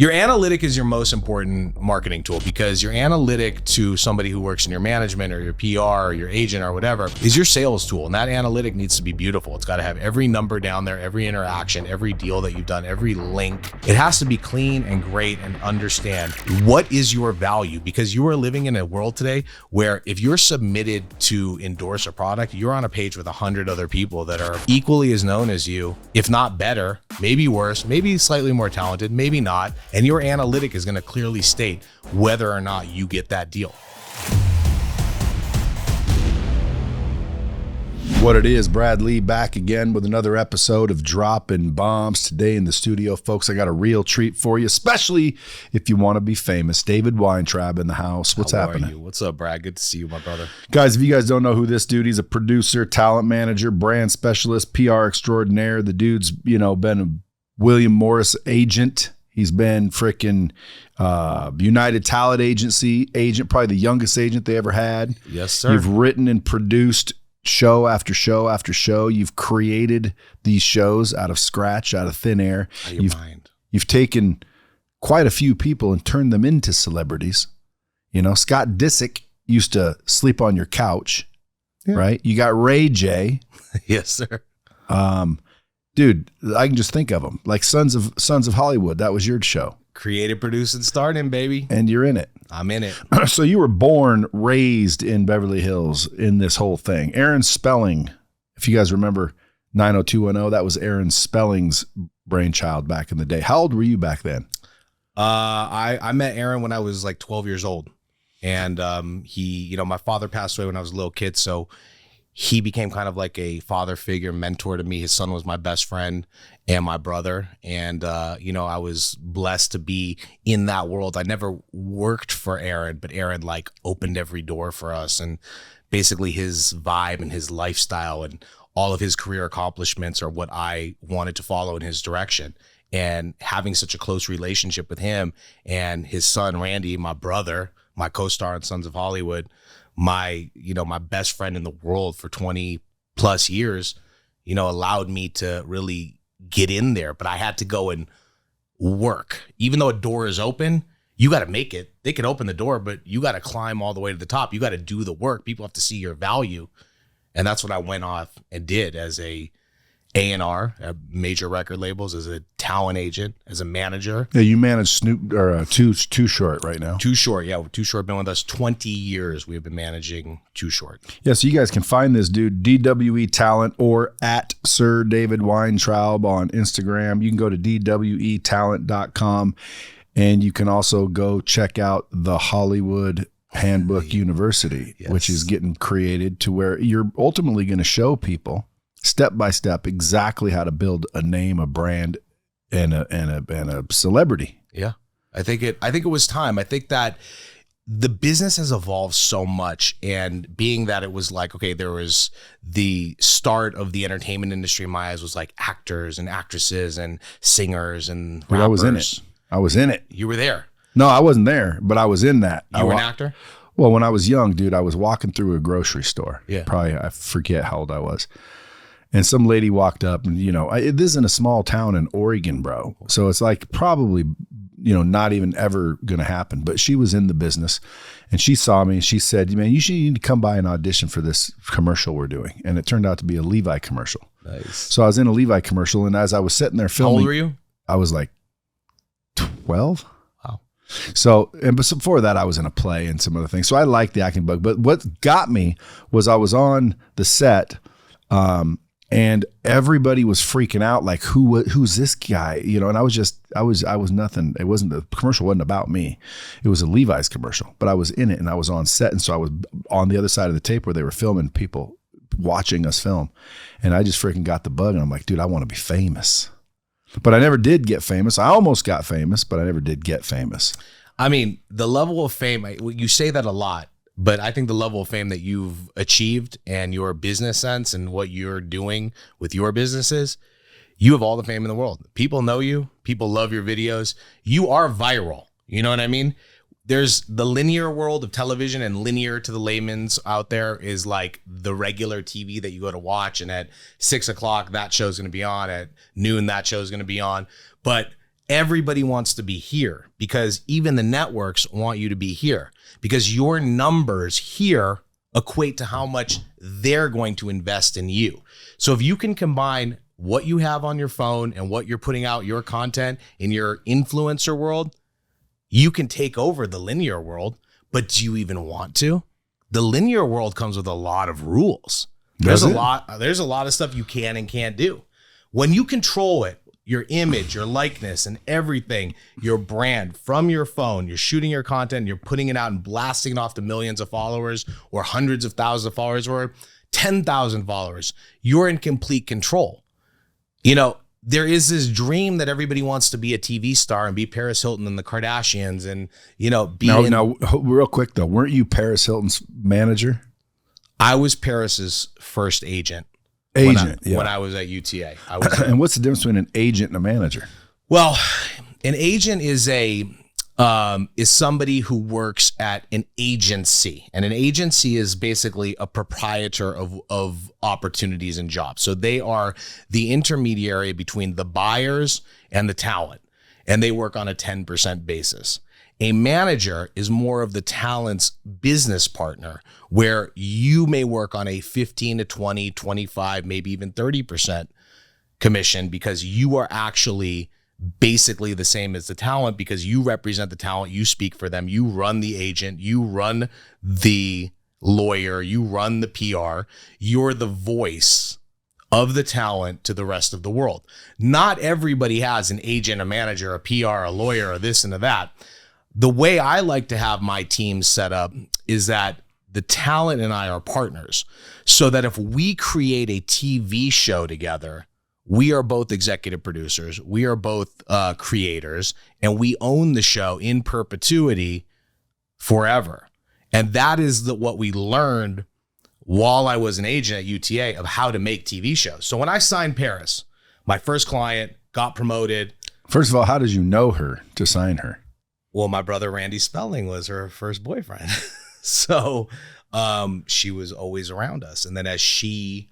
Your analytic is your most important marketing tool, because your analytic to somebody who works in your management or your PR or your agent or whatever is your sales tool. And that analytic needs to be beautiful. It's got to have every number down there, every interaction, every deal that you've done, every link. It has to be clean and great and understand what is your value, because you are living in a world today where if you're submitted to endorse a product, you're on a page with 100 other people that are equally as known as you, if not better, maybe worse, maybe slightly more talented, maybe not. And your analytic is going to clearly state whether or not you get that deal. What it is, Brad Lee back again with another episode of Dropping Bombs. Today in the studio, folks, I got a real treat for you, especially if you want to be famous. David Weintraub in the house. What's happening? How are you? What's up, Brad? Good to see you, my brother. Guys, if you guys don't know who this dude is, he's a producer, talent manager, brand specialist, PR extraordinaire. The dude's, been a William Morris agent. He's been freaking United Talent Agency agent, probably the youngest agent they ever had. Yes, sir. You've written and produced show after show after show. You've created these shows out of scratch, out of thin air. You've taken quite a few people and turned them into celebrities. Scott Disick used to sleep on your couch, right? You got Ray J. Yes, sir. Dude, I can just think of them. Like Sons of Hollywood. That was your show. Created, produced, and starred in, baby. And you're in it. I'm in it. So you were born, raised in Beverly Hills in this whole thing. Aaron Spelling, if you guys remember 90210, that was Aaron Spelling's brainchild back in the day. How old were you back then? I met Aaron when I was like 12 years old. And he, my father passed away when I was a little kid. So he became kind of like a father figure, mentor to me. His son was my best friend and my brother. And, I was blessed to be in that world. I never worked for Aaron, but Aaron like opened every door for us. And basically his vibe and his lifestyle and all of his career accomplishments are what I wanted to follow in his direction. And having such a close relationship with him and his son, Randy, my brother, my co-star in Sons of Hollywood, my best friend in the world for 20 plus years, allowed me to really get in there. But I had to go and work. Even though a door is open, you got to make it. They can open the door, but you got to climb all the way to the top. You got to do the work. People have to see your value. And that's what I went off and did as a A&R at major record labels, as a talent agent, as a manager. Yeah, you manage Snoop or Too Short right now. Too Short, yeah. Too Short been with us 20 years. We've been managing Too Short. Yeah, so you guys can find this dude, DWE Talent, or at Sir David Weintraub on Instagram. You can go to dwetalent.com, and you can also go check out the Hollywood Handbook University, yes, which is getting created to where you're ultimately going to show people step by step exactly how to build a name, a brand, and a celebrity. Yeah. I think it was time. I think that the business has evolved so much, and being that it was like, okay, there was the start of the entertainment industry in my eyes was like actors and actresses and singers and rappers. I was in it. You were there. No, I wasn't there, but I was in that. You were an actor? Well, when I was young, dude, I was walking through a grocery store. Yeah. Probably, I forget how old I was. And some lady walked up and, this is in a small town in Oregon, bro. So it's like probably, not even ever going to happen. But she was in the business and she saw me and she said, man, you need to come by and audition for this commercial we're doing. And it turned out to be a Levi commercial. Nice. So I was in a Levi commercial, and as I was sitting there filming. How old were you? I was like 12. Wow. So, but before that, I was in a play and some other things. So I liked the acting bug. But what got me was I was on the set, and everybody was freaking out, like, who's this guy? And I was nothing. It wasn't, the commercial wasn't about me. It was a Levi's commercial, but I was in it and I was on set. And so I was on the other side of the tape where they were filming, people watching us film. And I just freaking got the bug, and I'm like, dude, I want to be famous. But I never did get famous. I almost got famous, but I never did get famous. I mean, the level of fame, you say that a lot, but I think the level of fame that you've achieved and your business sense and what you're doing with your businesses, you have all the fame in the world. People know you. People love your videos. You are viral. You know what I mean? There's the linear world of television, and linear to the layman's out there is like the regular TV that you go to watch. And at 6 o'clock, that show's going to be on. At noon, that show's going to be on. But everybody wants to be here because even the networks want you to be here because your numbers here equate to how much they're going to invest in you. So if you can combine what you have on your phone and what you're putting out your content in your influencer world, you can take over the linear world. But do you even want to? The linear world comes with a lot of rules. There's a lot of stuff you can and can't do. When you control it, your image, your likeness, and everything, your brand from your phone, you're shooting your content, you're putting it out and blasting it off to millions of followers or hundreds of thousands of followers or 10,000 followers. You're in complete control. You know, there is this dream that everybody wants to be a TV star and be Paris Hilton and the Kardashians and, you know, be now, real quick though, weren't you Paris Hilton's manager? I was Paris's first agent. When I was at UTA. And what's the difference between an agent and a manager? Well, an agent is somebody who works at an agency, and an agency is basically a proprietor of opportunities and jobs. So they are the intermediary between the buyers and the talent, and they work on a 10% basis. A manager is more of the talent's business partner, where you may work on a 15 to 20, 25, maybe even 30% commission because you are actually basically the same as the talent because you represent the talent, you speak for them, you run the agent, you run the lawyer, you run the PR, you're the voice of the talent to the rest of the world. Not everybody has an agent, a manager, a PR, a lawyer, or this and a that. The way I like to have my team set up is that the talent and I are partners so that if we create a TV show together, we are both executive producers, we are both creators, and we own the show in perpetuity forever. And that is what we learned while I was an agent at UTA of how to make TV shows. So when I signed Paris, my first client, got promoted. First of all, how did you know her to sign her? Well, my brother Randy Spelling was her first boyfriend. So she was always around us. And then as she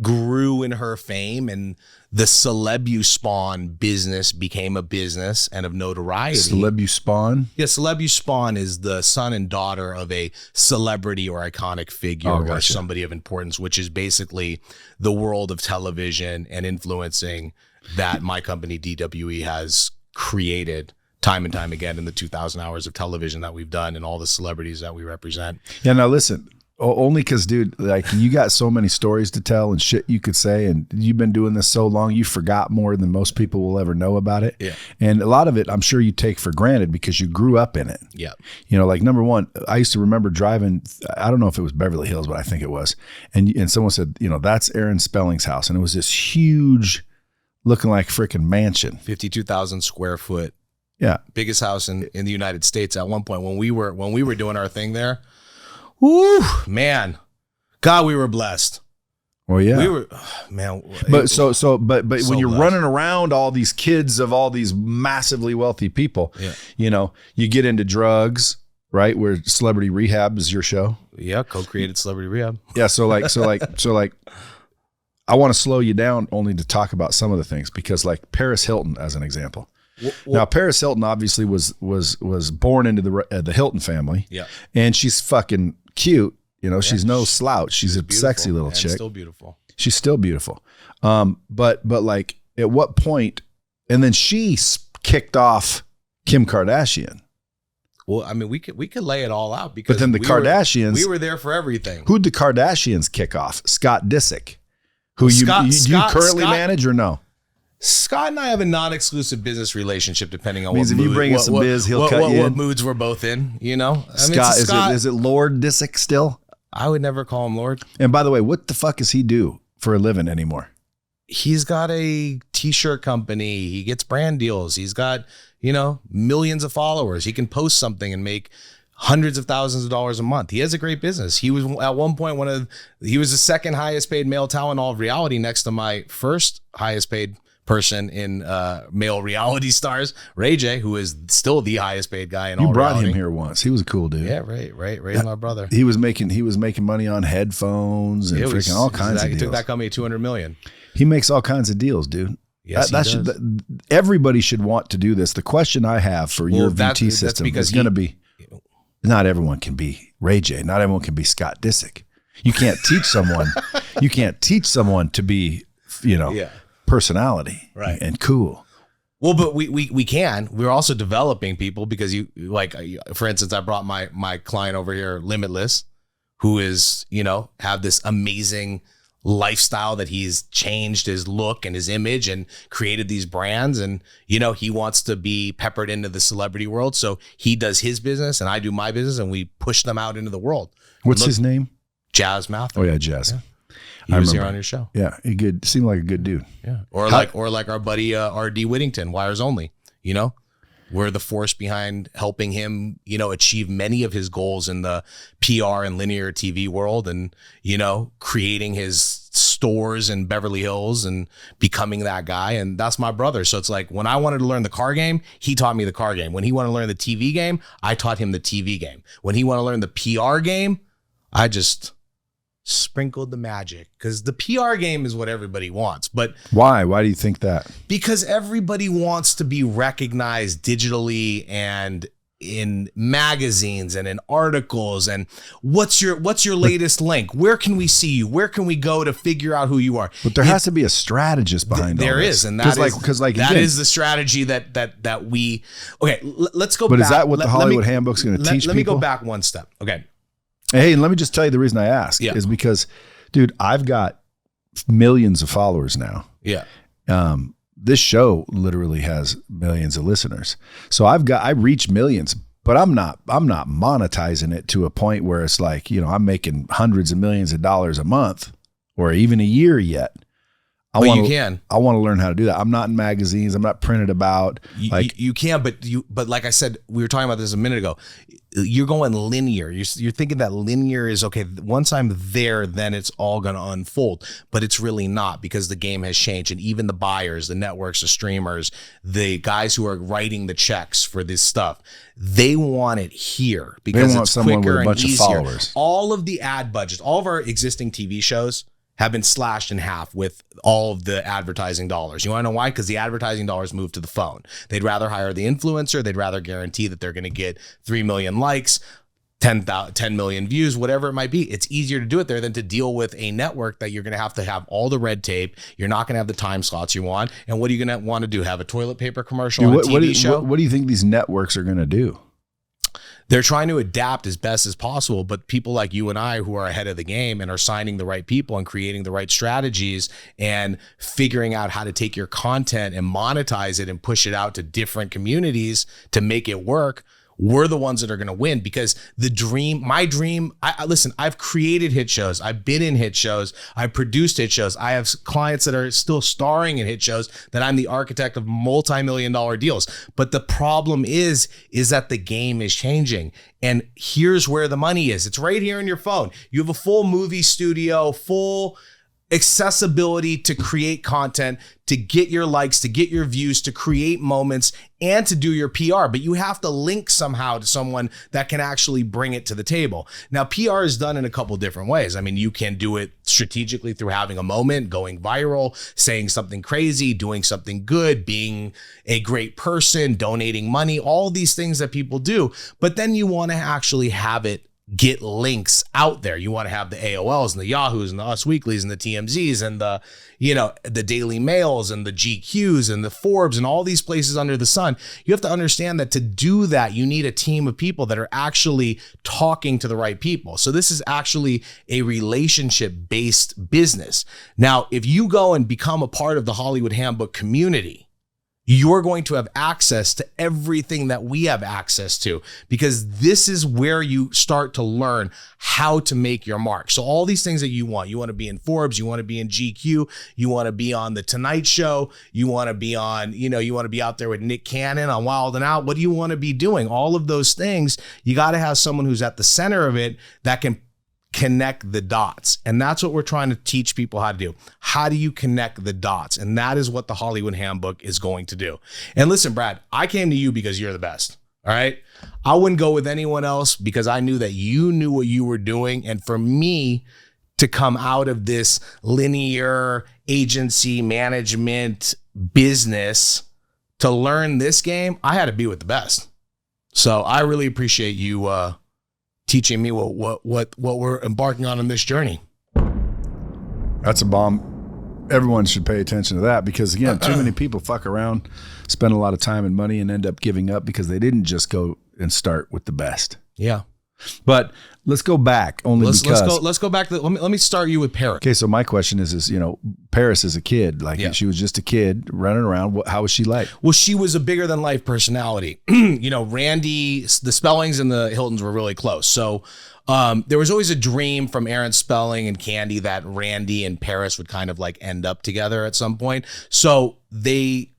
grew in her fame and the Celebuspawn business became a business and of notoriety. Celebuspawn? Yeah, Celebuspawn is the son and daughter of a celebrity or iconic figure or somebody of importance, which is basically the world of television and influencing that my company DWE has created time and time again in the 2,000 hours of television that we've done and all the celebrities that we represent. Yeah, now listen, only because, dude, like you got so many stories to tell and shit you could say, and you've been doing this so long, you forgot more than most people will ever know about it. Yeah. And a lot of it, I'm sure you take for granted because you grew up in it. Yeah. You know, like number one, I used to remember driving, I don't know if it was Beverly Hills, but I think it was. And someone said, you know, that's Aaron Spelling's house. And it was this huge looking like freaking mansion. 52,000 square foot. Yeah. Biggest house in the United States at one point when we were doing our thing there. Woo, man. God, we were blessed. Well, yeah. We were, man. But but when you're running around all these kids of all these massively wealthy people, you know, you get into drugs, right? Where Celebrity Rehab is your show. Yeah, co-created Celebrity Rehab. Yeah, so I want to slow you down only to talk about some of the things because like Paris Hilton as an example. Now Paris Hilton obviously was born into the Hilton family. Yeah. And she's fucking cute. You know, she's no slouch. She's a sexy little chick. Still beautiful. She's still beautiful. But like at what point, and then she kicked off Kim Kardashian. Well, I mean, we could lay it all out because but then the Kardashians, we were there for everything. Who'd the Kardashians kick off? Scott Disick, who you currently manage or no? Scott and I have a non-exclusive business relationship, depending on means what if you bring us some biz, he'll cut you in. What moods we're both in, you know. Scott, is it Lord Disick still? I would never call him Lord. And by the way, what the fuck does he do for a living anymore? He's got a t-shirt company. He gets brand deals. He's got, you know, millions of followers. He can post something and make hundreds of thousands of dollars a month. He has a great business. He was at one point he was the second highest paid male talent in all of reality, next to my first highest paid person in male reality stars, Ray J, who is still the highest paid guy in all reality. You brought him here once. He was a cool dude. Yeah, right. Ray's my brother. He was making money on headphones and freaking all kinds of deals. He took that company $200 million. He makes all kinds of deals, dude. Yes, that should, everybody should want to do this. The question I have for your VT system is going to be, not everyone can be Ray J. Not everyone can be Scott Disick. You can't teach someone. You can't teach someone to be, personality and cool. Well, but we can. We're also developing people because for instance, I brought my client over here, Limitless, who is, have this amazing lifestyle that he's changed his look and his image and created these brands. And, he wants to be peppered into the celebrity world. So he does his business and I do my business and we push them out into the world. What's his name? Jazz Mouth. Oh yeah. Jazz. Yeah. He was here on your show. Yeah. He seemed like a good dude. Yeah. Or like our buddy, R.D. Whittington, Wires Only, we're the force behind helping him, achieve many of his goals in the PR and linear TV world and, creating his stores in Beverly Hills and becoming that guy. And that's my brother. So it's like when I wanted to learn the car game, he taught me the car game. When he wanted to learn the TV game, I taught him the TV game. When he wanted to learn the PR game, I just sprinkled the magic because the PR game is what everybody wants. But why do you think that? Because everybody wants to be recognized digitally and in magazines and in articles. And what's your latest link? Where can we see you? Where can we go to figure out who you are? But there has to be a strategist behind all this. There is, and that is the strategy that we. Okay, let's go. But back. Is that what the Hollywood Handbook's going to teach people? Let me go back one step. Okay. Hey, and let me just tell you the reason I ask is because, dude, I've got millions of followers now. Yeah. This show literally has millions of listeners. So I reach millions, but I'm not monetizing it to a point where it's like, I'm making hundreds of millions of dollars a month or even a year yet. I want to learn how to do that. I'm not in magazines. I'm not printed about. You can, but like I said, we were talking about this a minute ago. You're going linear. You're thinking that linear is okay. Once I'm there, then it's all going to unfold. But it's really not because the game has changed. And even the buyers, the networks, the streamers, the guys who are writing the checks for this stuff, they want it here because it's quicker and easier. Followers. All of the ad budgets, all of our existing TV shows have been slashed in half with all of the advertising dollars. You want to know why? Because the advertising dollars moved to the phone. They'd rather hire the influencer. They'd rather guarantee that they're going to get 3 million likes, 10 million views, whatever it might be. It's easier to do it there than to deal with a network that you're going to have all the red tape. You're not going to have the time slots you want. And what are you going to want to do? Have a toilet paper commercial on a TV show? What do you think these networks are going to do? They're trying to adapt as best as possible, but people like you and I who are ahead of the game and are signing the right people and creating the right strategies and figuring out how to take your content and monetize it and push it out to different communities to make it work, we're the ones that are going to win because my dream, listen, I've created hit shows. I've been in hit shows. I've produced hit shows. I have clients that are still starring in hit shows that I'm the architect of multi-million-dollar deals. But the problem is that the game is changing. And here's where the money is. It's right here in your phone. You have a full movie studio, full accessibility to create content, to get your likes, to get your views, to create moments, and to do your PR. But you have to link somehow to someone that can actually bring it to the table. Now, PR is done in a couple different ways. I mean, you can do it strategically through having a moment, going viral, saying something crazy, doing something good, being a great person, donating money, all these things that people do. But then you want to actually have it get links out there. You want to have the AOLs and the Yahoos and the Us Weeklies and the TMZs and the Daily Mails and the GQs and the Forbes and all these places under the sun. You have to understand that to do that, you need a team of people that are actually talking to the right people. So this is actually a relationship-based business. Now, if you go and become a part of the Hollywood Handbook community, you're going to have access to everything that we have access to because this is where you start to learn how to make your mark. So all these things that you want to be in Forbes, you want to be in GQ, you want to be on the Tonight Show, you want to be on, you want to be out there with Nick Cannon on Wild and Out. What do you want to be doing? All of those things, you got to have someone who's at the center of it that can connect the dots. And that's what we're trying to teach people how to do. How do you connect the dots? And that is what the Hollywood Handbook is going to do. And listen, Brad, I came to you because you're the best. All right. I wouldn't go with anyone else because I knew that you knew what you were doing. And for me to come out of this linear agency management business to learn this game, I had to be with the best. So I really appreciate you teaching me what we're embarking on in this journey. That's a bomb. Everyone should pay attention to that because, again, too many people fuck around, spend a lot of time and money, and end up giving up because they didn't just go and start with the best. Yeah. But let's go back Let's go back. Let me start you with Paris. Okay, so my question is Paris is a kid. She was just a kid running around. How was she like? Well, she was a bigger than life personality. Randy, the Spellings and the Hiltons were really close. So there was always a dream from Aaron Spelling and Candy that Randy and Paris would kind of like end up together at some point. So they,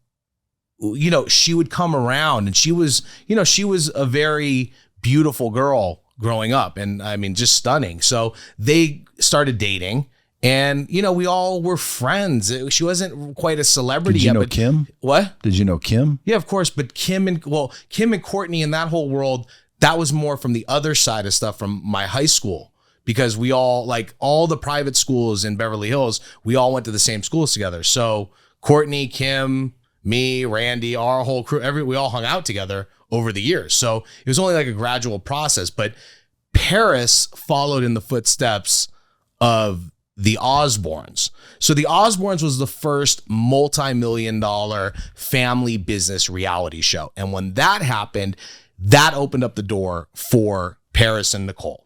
she would come around and she was a very beautiful girl growing up. And I mean, just stunning. So they started dating and, we all were friends. She wasn't quite a celebrity yet. Did you know Kim? What? Did you know Kim? Yeah, of course. But Kim and Courtney and that whole world, that was more from the other side of stuff from my high school, because we all, like all the private schools in Beverly Hills, we all went to the same schools together. So Courtney, Kim, me, Randy, our whole crew, we all hung out together over the years. So it was only like a gradual process, but Paris followed in the footsteps of the Osbournes. So the Osbournes was the first multi-million-dollar family business reality show. And when that happened, that opened up the door for Paris and Nicole.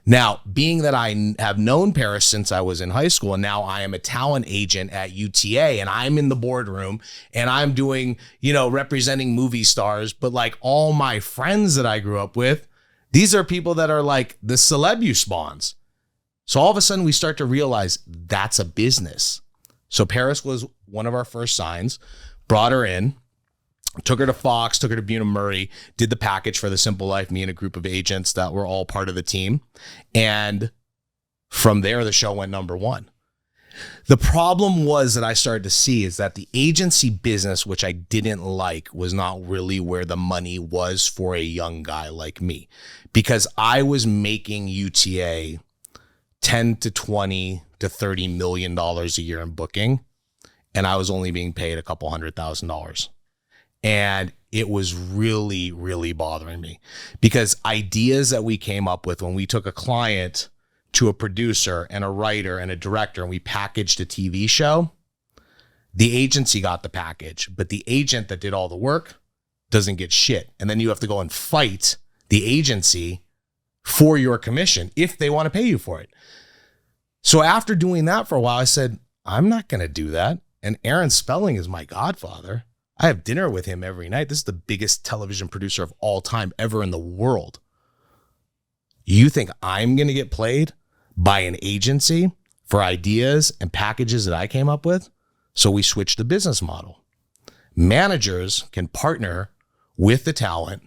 Now, being that I have known Paris since I was in high school, and now I am a talent agent at UTA, and I'm in the boardroom, and I'm doing, representing movie stars, but like all my friends that I grew up with, these are people that are like the celeb you spawns. So all of a sudden we start to realize that's a business. So Paris was one of our first signs, brought her in, took her to Fox, took her to Bunim Murray, did the package for The Simple Life, me and a group of agents that were all part of the team. And from there, the show went number one. The problem was that I started to see is that the agency business, which I didn't like, was not really where the money was for a young guy like me, because I was making UTA 10 to 20 to $30 million a year in booking, and I was only being paid a couple $100,000. And it was really, really bothering me, because ideas that we came up with when we took a client to a producer and a writer and a director and we packaged a TV show, the agency got the package, but the agent that did all the work doesn't get shit. And then you have to go and fight the agency for your commission if they want to pay you for it. So after doing that for a while, I said, I'm not going to do that. And Aaron Spelling is my godfather. I have dinner with him every night. This is the biggest television producer of all time ever in the world. You think I'm going to get played by an agency for ideas and packages that I came up with? So we switched the business model. Managers can partner with the talent,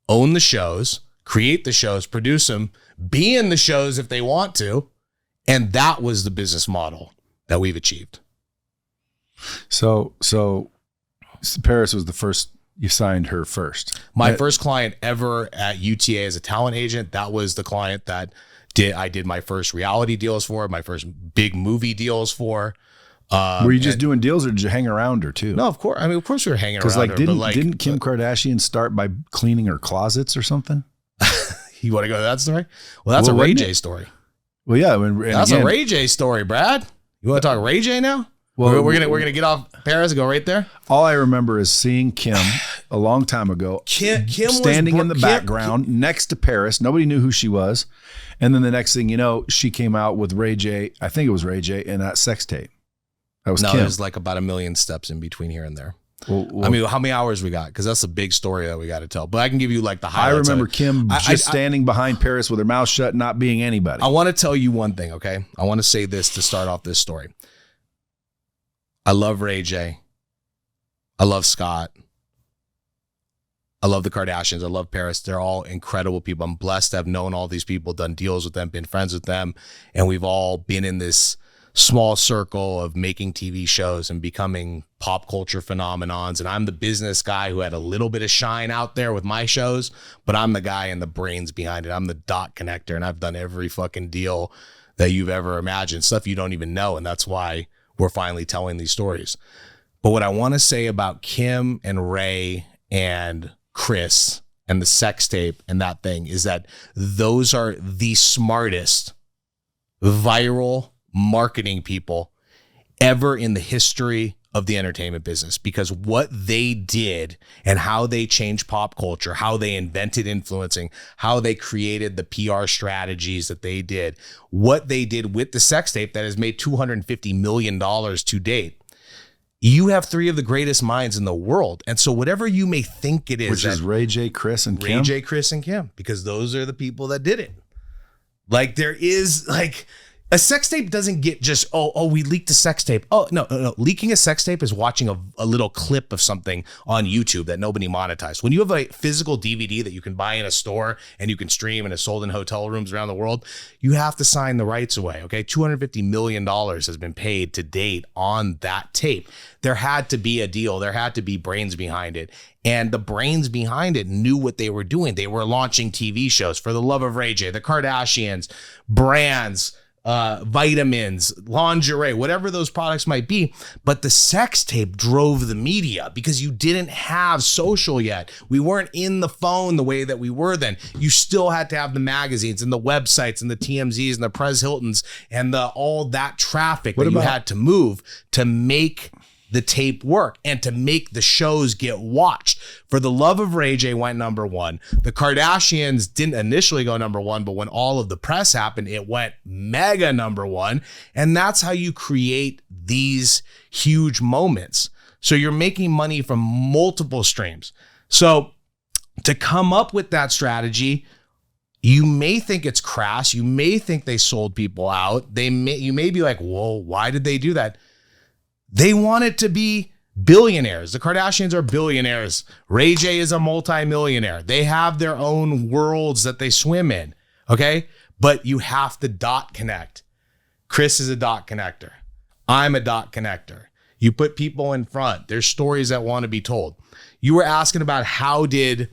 own the shows, create the shows, produce them, be in the shows if they want to. And that was the business model that we've achieved. So Paris was the first, you signed her first. My first client ever at UTA as a talent agent, that was the client that I did my first reality deals for, my first big movie deals for. Were you just doing deals or did you hang around her too? No, of course. I mean, of course we were hanging around her. Because didn't Kim Kardashian start by cleaning her closets or something? You want to go to that story? Well, that's a Ray J story. Well, yeah. That's a Ray J story, Brad. You want to talk Ray J now? Well, we're gonna get off Paris and go right there. All I remember is seeing Kim a long time ago, Kim standing in the background next to Paris. Nobody knew who she was, and then the next thing you know, she came out with Ray J. I think it was Ray J. in that sex tape. That was Kim. There's like about 1 million steps in between here and there. Well, I mean, how many hours we got? Because that's a big story that we got to tell. But I can give you like the highlights. I remember Kim standing behind Paris with her mouth shut, not being anybody. I want to tell you one thing, okay? I want to say this to start off this story. I love Ray J. I love Scott. I love the Kardashians. I love Paris. They're all incredible people. I'm blessed to have known all these people, done deals with them, been friends with them. And we've all been in this small circle of making TV shows and becoming pop culture phenomenons. And I'm the business guy who had a little bit of shine out there with my shows, but I'm the guy and the brains behind it. I'm the dot connector, and I've done every fucking deal that you've ever imagined, stuff you don't even know. And that's why we're finally telling these stories. But what I want to say about Kim and Ray and Chris and the sex tape and that thing is that those are the smartest viral marketing people ever in the history of the entertainment business, because what they did and how they changed pop culture, how they invented influencing, how they created the PR strategies that they did, what they did with the sex tape that has made $250 million to date. You have three of the greatest minds in the world. And so whatever you may think it is, which is Ray J, Chris, and Kim. Ray J, Chris, and Kim, because those are the people that did it. Like there is like a sex tape doesn't get just, we leaked a sex tape. Oh, no. Leaking a sex tape is watching a little clip of something on YouTube that nobody monetized. When you have a physical DVD that you can buy in a store and you can stream and is sold in hotel rooms around the world, you have to sign the rights away, okay? $250 million has been paid to date on that tape. There had to be a deal. There had to be brains behind it. And the brains behind it knew what they were doing. They were launching TV shows for the love of Ray J, the Kardashians, brands, vitamins, lingerie, whatever those products might be. But the sex tape drove the media because you didn't have social yet. We weren't in the phone the way that we were then. You still had to have the magazines and the websites and the TMZs and the Pres Hiltons and all that traffic that you had to move to make the tape work and to make the shows get watched. For the Love of Ray J went number one. The Kardashians didn't initially go number one, but when all of the press happened, it went mega number one. And that's how you create these huge moments. So you're making money from multiple streams. So to come up with that strategy, you may think it's crass. You may think they sold people out. You may be like, whoa, why did they do that? They want it to be billionaires. The Kardashians are billionaires. Ray J is a multimillionaire. They have their own worlds that they swim in, okay? But you have to dot connect. Chris is a dot connector. I'm a dot connector. You put people in front. There's stories that want to be told. You were asking about how did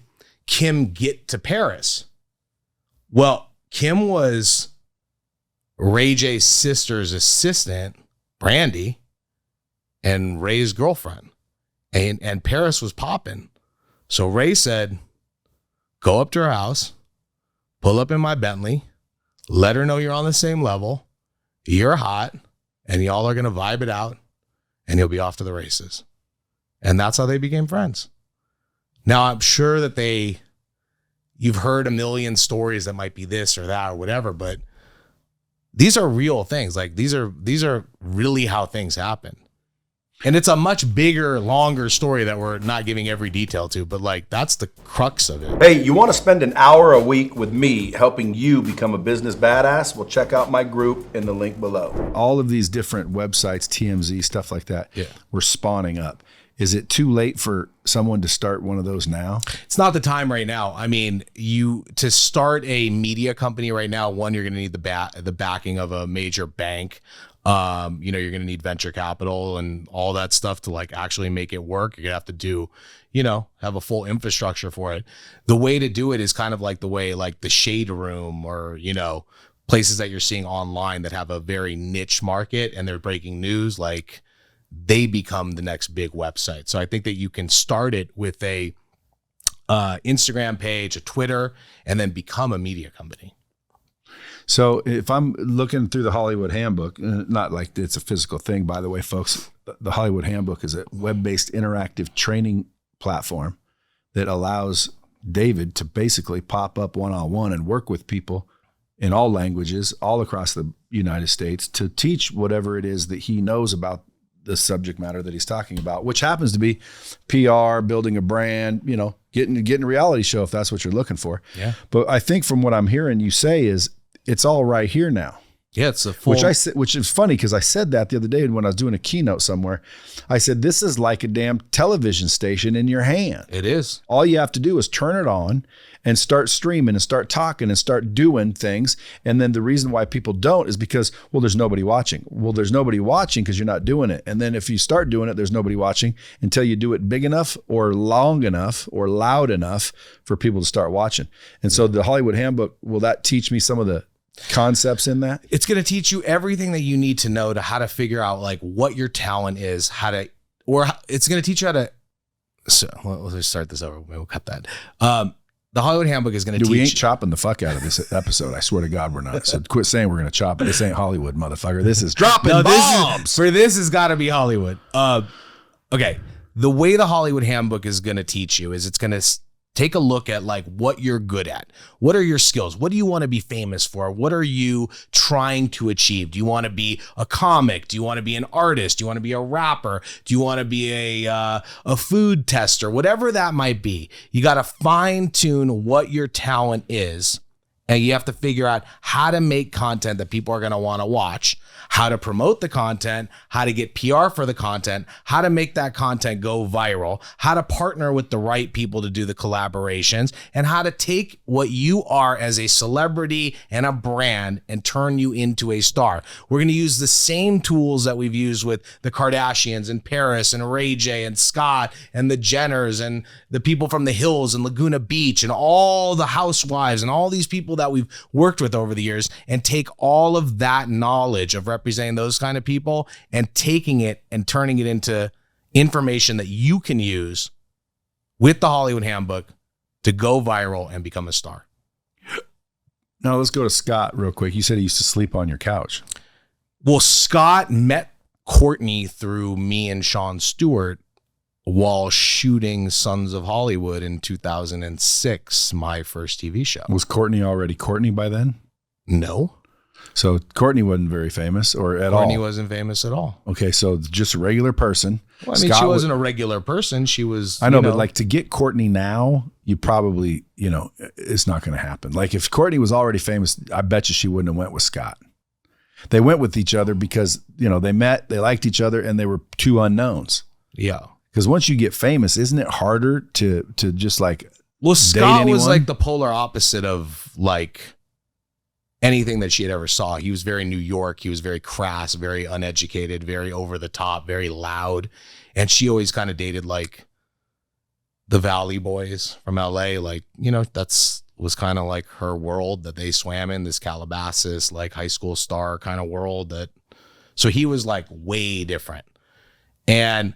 Kim get to Paris? Well, Kim was Ray J's sister's assistant, Brandy, and Ray's girlfriend. And Paris was popping. So Ray said, go up to her house, pull up in my Bentley, let her know you're on the same level, you're hot, and y'all are going to vibe it out, and you'll be off to the races. And that's how they became friends. Now, I'm sure that you've heard a million stories that might be this or that or whatever, but these are real things. Like these are really how things happen. And it's a much bigger, longer story that we're not giving every detail to, but like that's the crux of it. Hey, you want to spend an hour a week with me helping you become a business badass? Well, check out my group in the link below. All of these different websites, TMZ, stuff like that, we're spawning up. Is it too late for someone to start one of those now? It's not the time right now. I mean, to start a media company right now, one, you're going to need the backing of a major bank. You're going to need venture capital and all that stuff to like actually make it work. You're going to have to do, have a full infrastructure for it. The way to do it is kind of like the way like the Shade Room or, places that you're seeing online that have a very niche market and they're breaking news, like they become the next big website. So I think that you can start it with a Instagram page, a Twitter, and then become a media company. So if I'm looking through the Hollywood Handbook, not like it's a physical thing, by the way, folks, the Hollywood Handbook is a web-based interactive training platform that allows David to basically pop up one-on-one and work with people in all languages all across the United States to teach whatever it is that he knows about the subject matter that he's talking about, which happens to be PR, building a brand, getting a reality show if that's what you're looking for. Yeah. But I think from what I'm hearing you say is it's all right here now. Yeah, it's a full... Which is funny because I said that the other day when I was doing a keynote somewhere. I said, this is like a damn television station in your hand. It is. All you have to do is turn it on and start streaming and start talking and start doing things. And then the reason why people don't is because, well, there's nobody watching. Well, there's nobody watching because you're not doing it. And then if you start doing it, there's nobody watching until you do it big enough or long enough or loud enough for people to start watching. And so the Hollywood Handbook, will that teach me some of the concepts in that? It's going to teach you everything that you need to know to how to figure out like what your talent is, it's going to teach you how to. So let's start this over. We'll cut that. The Hollywood Handbook is going to teach. We ain't chopping the fuck out of this episode. I swear to God, we're not. So quit saying we're going to chop it. This ain't Hollywood, motherfucker. This is dropping bombs. This has got to be Hollywood. Okay. The way the Hollywood Handbook is going to teach you is it's going to take a look at like what you're good at. What are your skills? What do you want to be famous for? What are you trying to achieve? Do you want to be a comic? Do you want to be an artist? Do you want to be a rapper? Do you want to be a food tester? Whatever that might be, you got to fine tune what your talent is. And you have to figure out how to make content that people are going to want to watch, how to promote the content, how to get PR for the content, how to make that content go viral, how to partner with the right people to do the collaborations, and how to take what you are as a celebrity and a brand and turn you into a star. We're going to use the same tools that we've used with the Kardashians and Paris and Ray J and Scott and the Jenners and the people from the Hills and Laguna Beach and all the housewives and all these people that we've worked with over the years, and take all of that knowledge of representing those kind of people and taking it and turning it into information that you can use with the Hollywood Handbook to go viral and become a star. Now let's go to Scott real quick. You said he used to sleep on your couch. Well, Scott met Courtney through me and Sean Stewart while shooting Sons of Hollywood in 2006, my first TV show. Was Courtney already Courtney by then? No. So Courtney wasn't very famous or at all? Courtney wasn't famous at all. Okay, so just a regular person. Well, I mean, she wasn't a regular person. She was... I know, but like to get Courtney now, you probably, it's not going to happen. Like if Courtney was already famous, I bet you she wouldn't have went with Scott. They went with each other because, they met, they liked each other, and they were two unknowns. Yeah. Because once you get famous, isn't it harder to just like Scott was like the polar opposite of like anything that she had ever saw. He was very New York. He was very crass, very uneducated, very over the top, very loud. And she always kind of dated like the Valley Boys from LA. Like, that's was kind of like her world that they swam in, this Calabasas, like high school star kind of world so he was like way different. And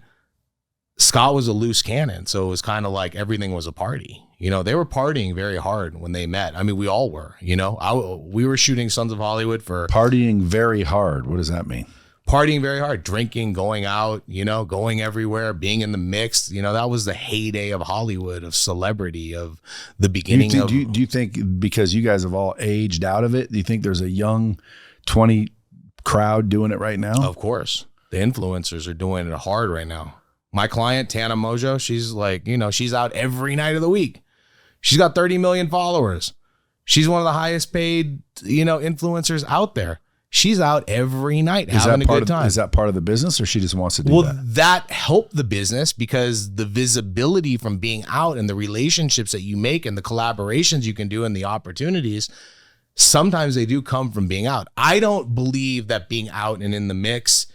Scott was a loose cannon, so it was kind of like everything was a party. They were partying very hard when they met. I mean, we all were. We were shooting Sons of Hollywood for partying very hard. What does that mean? Partying very hard, drinking, going out, going everywhere, being in the mix. That was the heyday of Hollywood, of celebrity, of the beginning. Do you think because you guys have all aged out of it, do you think there's a young 20 crowd doing it right now? Of course, the influencers are doing it hard right now. My client, Tana Mojo, she's like, she's out every night of the week. She's got 30 million followers. She's one of the highest paid, influencers out there. She's out every night having a good time. Is that part of the business or she just wants to do that? Well, that helped the business because the visibility from being out and the relationships that you make and the collaborations you can do and the opportunities, sometimes they do come from being out. I don't believe that being out and in the mix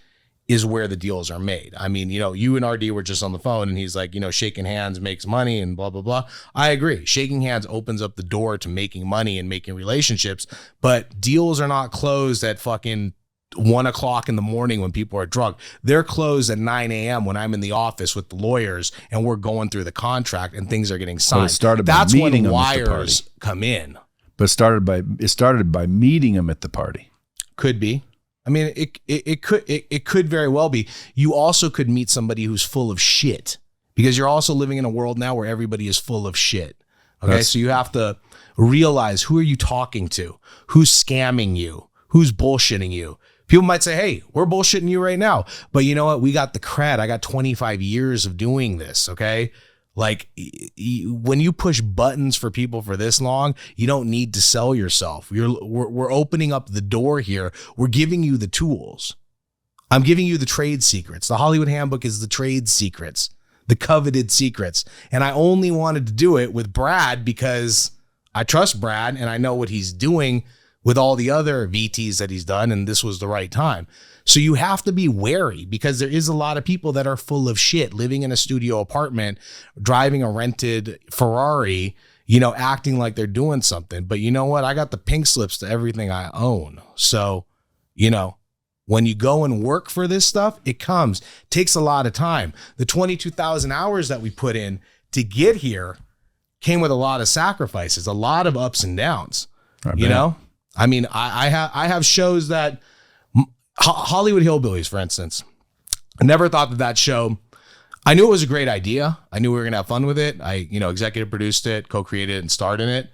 is where the deals are made. I mean, you and RD were just on the phone and he's like, shaking hands makes money and blah, blah, blah. I agree. Shaking hands opens up the door to making money and making relationships, but deals are not closed at fucking 1 o'clock in the morning when people are drunk. They're closed at 9 a.m. when I'm in the office with the lawyers and we're going through the contract and things are getting signed. That's when wires come in. But it started by meeting them at the party. Could be. I mean, it could very well be. You also could meet somebody who's full of shit because you're also living in a world now where everybody is full of shit. Okay, so you have to realize who are you talking to, who's scamming you, who's bullshitting you. People might say, hey, we're bullshitting you right now. But you know what? We got the cred. I got 25 years of doing this, okay? Like when you push buttons for people for this long, you don't need to sell yourself. We're opening up the door here. We're giving you the tools. I'm giving you the trade secrets. The Hollywood Handbook is the trade secrets, the coveted secrets. And I only wanted to do it with Brad because I trust Brad and I know what he's doing with all the other VTs that he's done. And this was the right time. So you have to be wary because there is a lot of people that are full of shit living in a studio apartment, driving a rented Ferrari, acting like they're doing something. But you know what? I got the pink slips to everything I own. So, when you go and work for this stuff, it takes a lot of time. The 22,000 hours that we put in to get here came with a lot of sacrifices, a lot of ups and downs. I mean, I have shows that Hollywood Hillbillies, for instance, I never thought that show, I knew it was a great idea. I knew we were going to have fun with it. I, executive produced it, co-created it, and starred in it.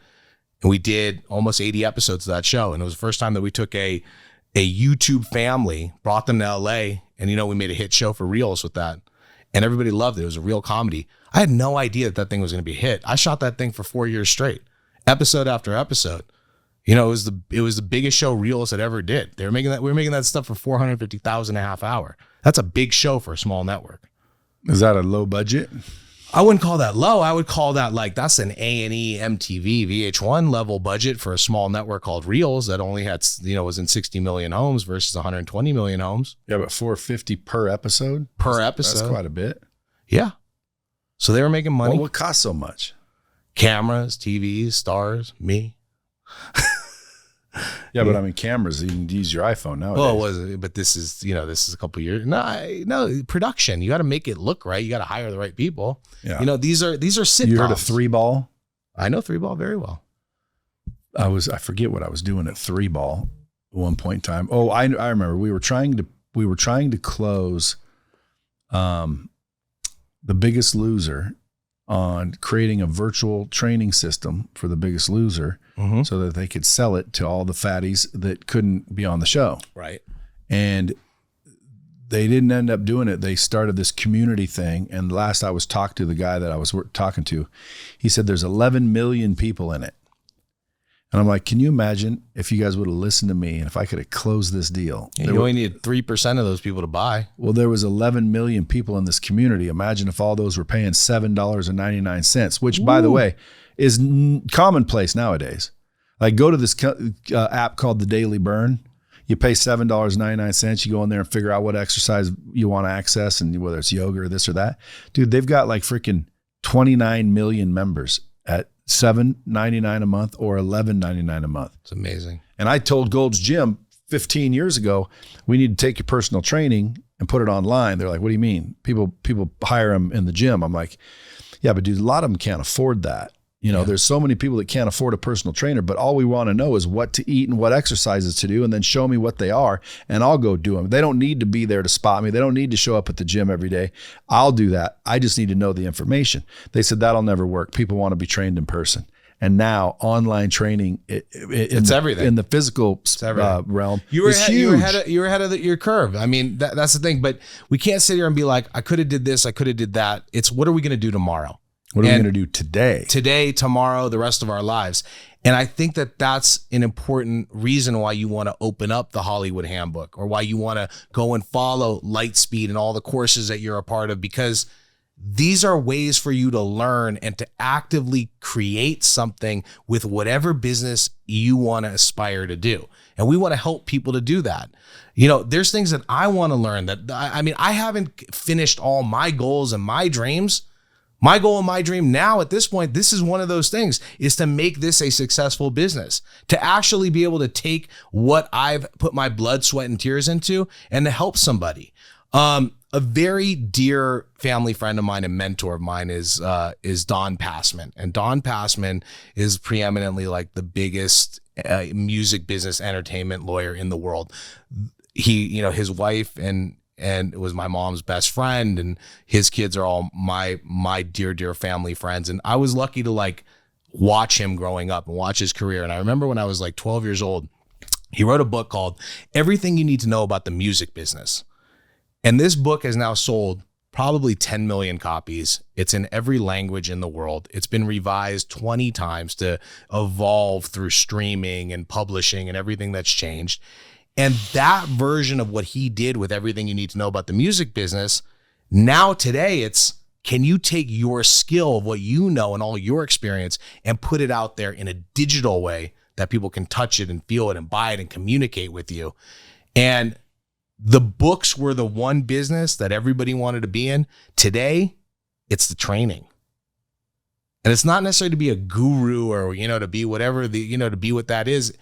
And we did almost 80 episodes of that show. And it was the first time that we took a YouTube family, brought them to LA, and we made a hit show for Reelz with that. And everybody loved it. It was a real comedy. I had no idea that thing was going to be a hit. I shot that thing for 4 years straight, episode after episode. It was the biggest show Reelz had ever did. We were making that stuff for 450,000 a half hour. That's a big show for a small network. Is that a low budget? I wouldn't call that low. I would call that that's an A&E, MTV, VH1 level budget for a small network called Reelz that only had, was in 60 million homes versus 120 million homes. Yeah, but 450 per episode? That's quite a bit. Yeah. So they were making money. Well, what cost so much? Cameras, TVs, stars, me. Yeah, but I mean, cameras, you can use your iPhone nowadays. Well, it was, but this is a couple of years. No, production. You got to make it look right. You got to hire the right people. Yeah. These are sitcoms. You heard of 3-ball? I know 3-ball very well. I forget what I was doing at 3-ball at one point in time. Oh, I remember we were trying to close The Biggest Loser on creating a virtual training system for The Biggest Loser, so that they could sell it to all the fatties that couldn't be on the show. Right. And they didn't end up doing it. They started this community thing. And last I was talking to the guy that I was talking to, he said there's 11 million people in it. And I'm like, can you imagine if you guys would have listened to me and if I could have closed this deal? You only needed 3% of those people to buy. Well, there was 11 million people in this community. Imagine if all those were paying $7.99, which, by the way, is commonplace nowadays. Like, go to this app called The Daily Burn. You pay $7.99. You go in there and figure out what exercise you want to access, and whether it's yoga or this or that. Dude, they've got like freaking 29 million members at $7.99 a month or $11.99 a month. It's amazing. And I told Gold's Gym 15 years ago, we need to take your personal training and put it online. They're like, what do you mean? People hire them in the gym. I'm like, yeah, but dude, a lot of them can't afford that. There's so many people that can't afford a personal trainer, but all we want to know is what to eat and what exercises to do, and then show me what they are, and I'll go do them. They don't need to be there to spot me. They don't need to show up at the gym every day. I'll do that. I just need to know the information. They said that'll never work. People want to be trained in person. And now online training, it's everything in the physical realm. You were huge. You were ahead of your curve. I mean, that's the thing. But we can't sit here and be like, I could have did this, I could have did that. It's what are we going to do tomorrow? What are we going to do today? Today, tomorrow, the rest of our lives. And I think that that's an important reason why you want to open up the Hollywood Handbook, or why you want to go and follow Lightspeed and all the courses that you're a part of, because these are ways for you to learn and to actively create something with whatever business you want to aspire to do. And we want to help people to do that. There's things that I want to learn that, I haven't finished all my goals and my dreams. My goal and my dream now at this point, this is one of those things, is to make this a successful business, to actually be able to take what I've put my blood, sweat, and tears into and to help somebody. A very dear family friend of mine and mentor of mine is Don Passman. And Don Passman is preeminently like the biggest music business entertainment lawyer in the world. He, his wife and it was my mom's best friend, and his kids are all my dear family friends. And I was lucky to watch him growing up and watch his career. And I remember when I was 12 years old, he wrote a book called Everything You Need to Know About the Music Business. And this book has now sold probably 10 million copies. It's in every language in the world. It's been revised 20 times to evolve through streaming and publishing and everything that's changed. And that version of what he did with Everything You Need to Know About the Music Business, now today it's, can you take your skill of what you know and all your experience and put it out there in a digital way that people can touch it and feel it and buy it and communicate with you? And the books were the one business that everybody wanted to be in. Today, it's the training. And it's not necessarily to be a guru or, to be whatever to be what that is.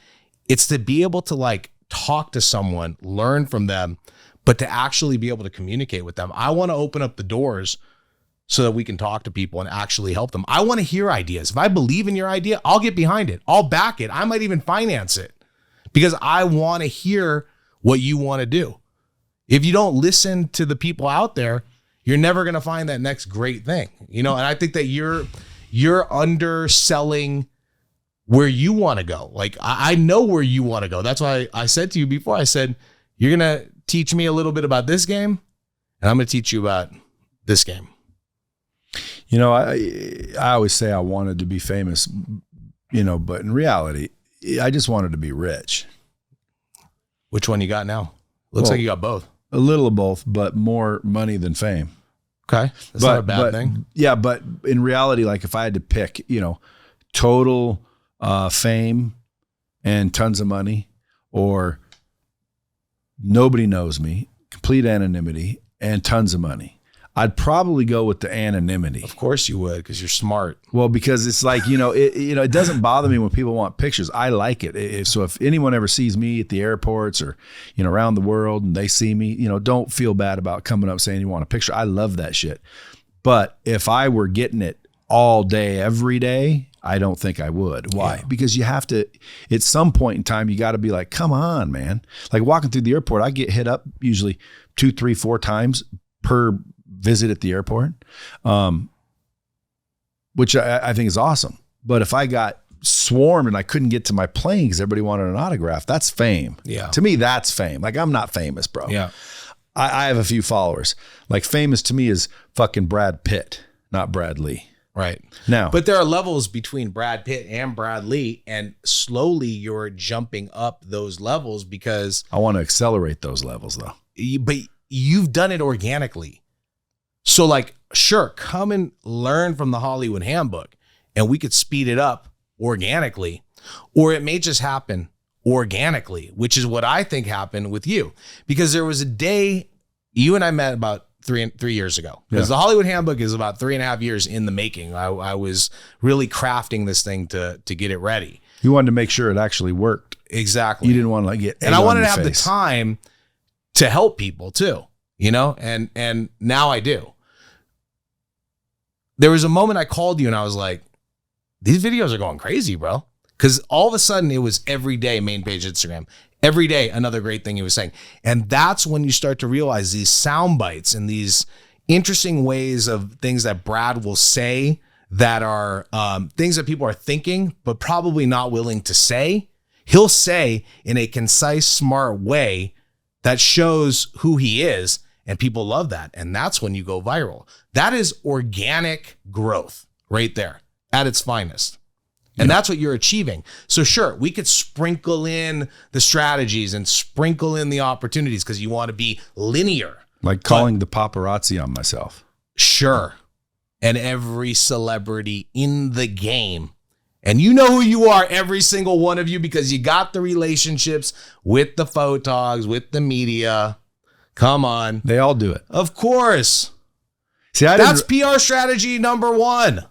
It's to be able to like talk to someone, learn from them, but to actually be able to communicate with them. I want to open up the doors so that we can talk to people and actually help them. I want to hear ideas. If I believe in your idea, I'll get behind it. I'll back it. I might even finance it because I want to hear what you want to do. If you don't listen to the people out there, you're never going to find that next great thing, and I think that you're underselling where you want to go. Like I know where you want to go. That's why I said to you before, I said, you're going to teach me a little bit about this game and I'm going to teach you about this game. I always say I wanted to be famous, but in reality, I just wanted to be rich. Which one you got now? Looks like you got both. A little of both, but more money than fame. Okay. That's not a bad thing. Yeah, but in reality, like if I had to pick, total fame and tons of money, or nobody knows me, complete anonymity and tons of money, I'd probably go with the anonymity. Of course you would, because you're smart. Well, because it's like, it doesn't bother me when people want pictures. I like it. So if anyone ever sees me at the airports or, around the world and they see me, don't feel bad about coming up saying you want a picture. I love that shit. But if I were getting it all day, every day, I don't think I would. Why? Yeah. Because you have to, at some point in time, you got to be like, come on, man. Like walking through the airport, I get hit up usually 2, 3, 4 times per visit at the airport, which I think is awesome. But if I got swarmed and I couldn't get to my plane because everybody wanted an autograph, that's fame. Yeah. To me, that's fame. Like I'm not famous, bro. Yeah. I have a few followers. Like famous to me is fucking Brad Pitt, not Brad Lee. Right. Now, but there are levels between Brad Pitt and Brad Lee, and slowly you're jumping up those levels because I want to accelerate those levels though. But you've done it organically. So like, sure, come and learn from the Hollywood Handbook and we could speed it up organically, or it may just happen organically, which is what I think happened with you, because there was a day you and I met about 3 years ago, because the Hollywood Handbook is about 3.5 years in the making. I was really crafting this thing to get it ready. You wanted to make sure it actually worked. Exactly. You didn't want to like get, and I wanted to have the time to help people too, and now I do. There was a moment I called you and I was like, these videos are going crazy, bro. Because all of a sudden it was every day main page Instagram. Every day, another great thing he was saying. And that's when you start to realize these sound bites and these interesting ways of things that Brad will say that are things that people are thinking, but probably not willing to say. He'll say in a concise, smart way that shows who he is. And people love that. And that's when you go viral. That is organic growth right there at its finest. And that's what you're achieving. So sure, we could sprinkle in the strategies and sprinkle in the opportunities because you want to be linear. Like calling the paparazzi on myself. Sure. And every celebrity in the game. And you know who you are, every single one of you, because you got the relationships with the photogs, with the media. Come on. They all do it. Of course. See, that's PR strategy number 1.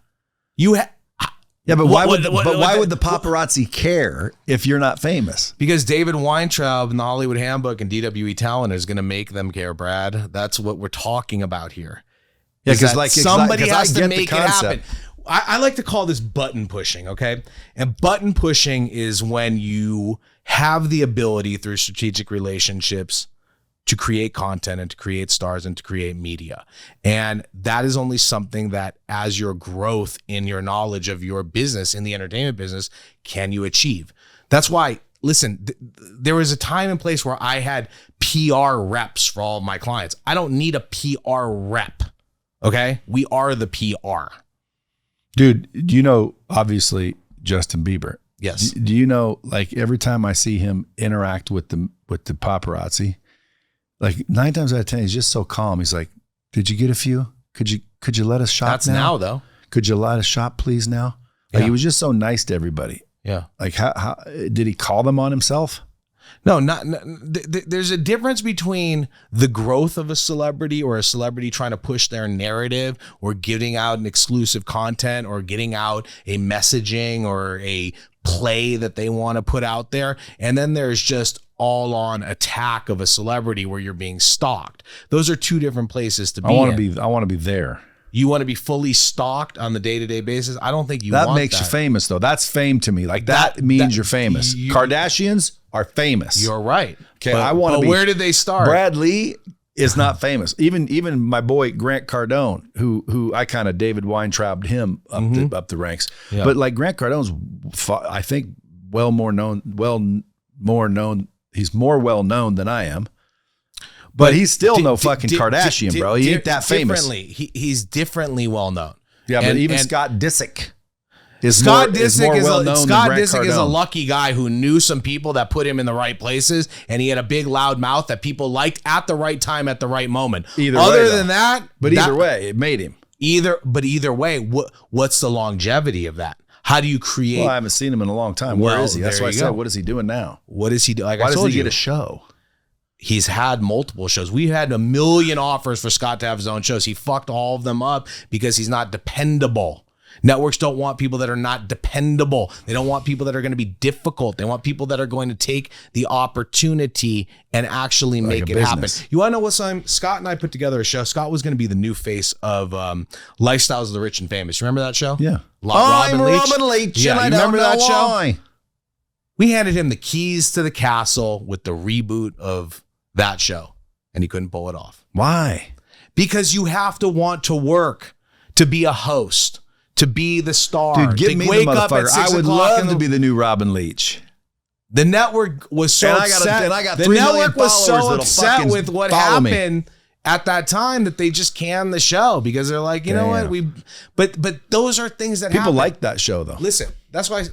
Yeah, but why would the paparazzi care if you're not famous? Because David Weintraub and the Hollywood Handbook and DWE Talent is going to make them care, Brad. That's what we're talking about here. Yeah, because somebody has to make it happen. I like to call this button pushing, okay? And button pushing is when you have the ability through strategic relationships to create content and to create stars and to create media. And that is only something that as your growth in your knowledge of your business, in the entertainment business, can you achieve. That's why, listen, there was a time and place where I had PR reps for all of my clients. I don't need a PR rep, okay? We are the PR. Dude, do you know, obviously, Justin Bieber? Yes. Do you know, like every time I see him interact with the paparazzi, like 9 times out of 10, he's just so calm. He's like, "Did you get a few? Could you let us shop That's now though. Could you let us shop, please, now?" Like he was just so nice to everybody. Yeah. Like how did he call them on himself? No, there's a difference between the growth of a celebrity or a celebrity trying to push their narrative or giving out an exclusive content or getting out a messaging or a play that they want to put out there. And then there's just all on attack of a celebrity where you're being stalked. Those are two different places to be. I want to be there. You want to be fully stalked on the day-to-day basis? I don't think you that want makes that. you famous, though. That's fame to me. Like that means you're famous. Kardashians are famous. You're right. Okay, I want to be. Where did they start? Brad Lee is not famous. Even my boy Grant Cardone, who I kind of David Weintraubed him up the ranks. Yeah. But like Grant Cardone's, I think more known. He's more well known than I am. But he's still no fucking Kardashian, bro. He ain't that famous. He's differently well known. Yeah, but even Scott Disick is more well known. Scott Disick is a lucky guy who knew some people that put him in the right places, and he had a big loud mouth that people liked at the right time at the right moment. Either way, it made him. Either way, what's the longevity of that? How do you create? Well, I haven't seen him in a long time. Where is he? That's why I said, what is he doing now? What is he doing? Like why does he get a show? He's had multiple shows. We had 1 million offers for Scott to have his own shows. He fucked all of them up because he's not dependable. Networks don't want people that are not dependable. They don't want people that are going to be difficult. They want people that are going to take the opportunity and actually make it happen. You want to know what, Scott and I put together a show. Scott was going to be the new face of Lifestyles of the Rich and Famous. Remember that show? Yeah. Robin Leach. Yeah, I remember that why. show? We handed him the keys to the castle with the reboot of that show, and he couldn't pull it off. Why? Because you have to want to work, to be a host, to be the star. Dude, give me the motherfucker. I would love to be the new Robin Leach. The network was so upset. And I got 3 million followers with what happened at that time that they just canned the show because they're like, you know what? But those are things that people like that show though. Listen, that's why.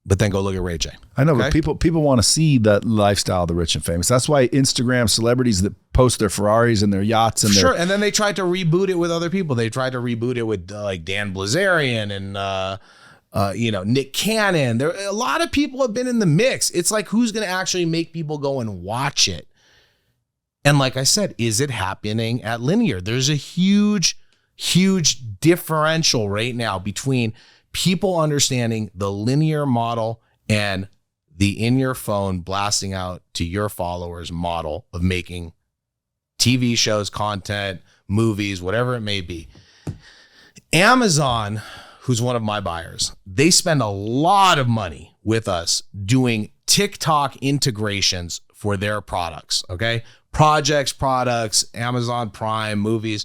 But then go look at Ray J. I know, but people want to see that lifestyle of the rich and famous. That's why Instagram celebrities that post their Ferraris and their yachts and and then they tried to reboot it with other people. They tried to reboot it with like Dan Blazarian and Nick Cannon. There a lot of people have been in the mix. It's like who's going to actually make people go and watch it? And like I said, is it happening at linear? There's a huge differential right now between people understanding the linear model and the in your phone blasting out to your followers model of making TV shows, content, movies, whatever it may be. Amazon, who's one of my buyers, they spend a lot of money with us doing TikTok integrations for their products, okay? Projects, products, Amazon Prime, movies.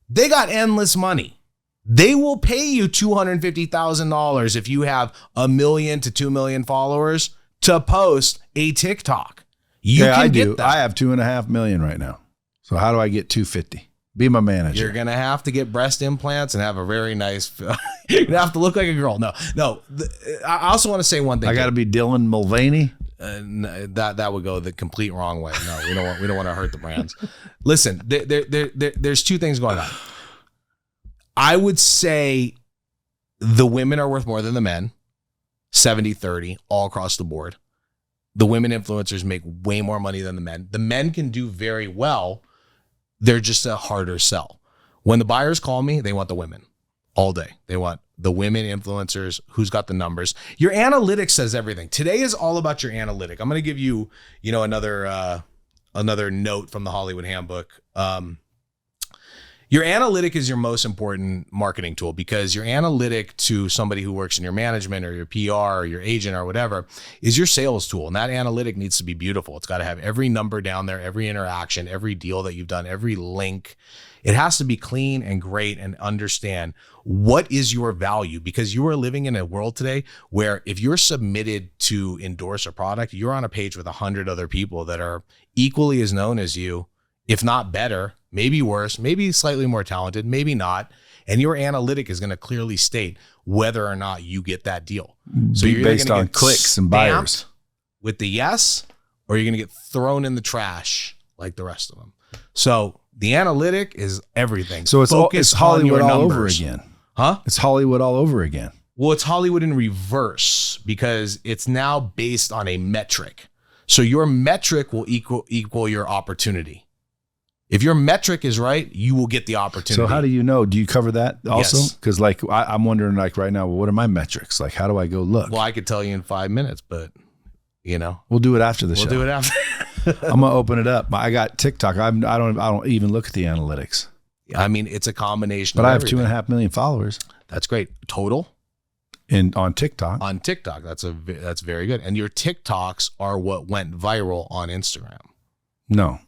They got endless money. They will pay you $250,000 if you have 1 million to 2 million followers to post a TikTok. I do. I have 2.5 million right now. So how do I get 250? Be my manager. You're going to have to get breast implants and have a very nice, you're going to have to look like a girl. No. I also want to say one thing. I got to be Dylan Mulvaney. That would go the complete wrong way. No, we don't want to hurt the brands. Listen, there's two things going on. I would say the women are worth more than the men, 70-30 all across the board. The women influencers make way more money than the men. The men can do very well. They're just a harder sell. When the buyers call me, they want the women all day. They want the women influencers, who's got the numbers. Your analytics says everything. Today is all about your analytic. I'm going to give you, another note from the Hollywood Handbook. Your analytic is your most important marketing tool because your analytic to somebody who works in your management or your PR or your agent or whatever is your sales tool. And that analytic needs to be beautiful. It's got to have every number down there, every interaction, every deal that you've done, every link. It has to be clean and great and understand what is your value, because you are living in a world today where if you're submitted to endorse a product, you're on a page with 100 other people that are equally as known as you, if not better, maybe worse, maybe slightly more talented, maybe not. And your analytic is going to clearly state whether or not you get that deal. So you're based on clicks and buyers with the yes, or you're going to get thrown in the trash like the rest of them. So the analytic is everything. So it's Hollywood all over again. Huh? It's Hollywood all over again. Well, it's Hollywood in reverse because it's now based on a metric. So your metric will equal your opportunity. If your metric is right, you will get the opportunity. So how do you know? Do you cover that also? Yes. Because like I'm wondering like right now, well, what are my metrics? Like how do I go look? Well, I could tell you in 5 minutes, but you know, we'll do it after the show. We'll do it after. I'm gonna open it up. I got TikTok. I don't even look at the analytics. I mean, it's a combination. But of I have everything. 2.5 million followers. That's great. Total on TikTok. On TikTok, that's very good. And your TikToks are what went viral on Instagram. No.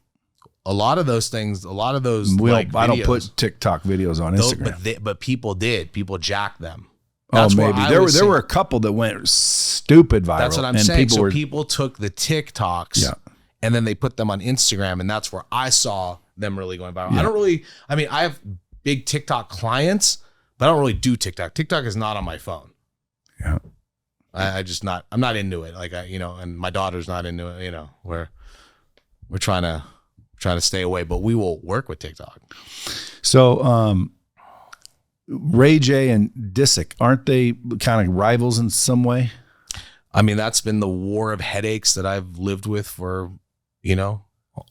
A lot of those things, I don't put TikTok videos on Instagram. But people did. People jacked them. That's maybe there were a couple that went stupid viral. That's what I'm saying. People took the TikToks and then they put them on Instagram, and that's where I saw them really going viral. Yeah. I have big TikTok clients, but I don't really do TikTok. TikTok is not on my phone. Yeah. I'm not into it. Like and my daughter's not into it, we're trying to stay away, but we will work with TikTok. So, Ray J and Disick, aren't they kind of rivals in some way? I mean, that's been the war of headaches that I've lived with for,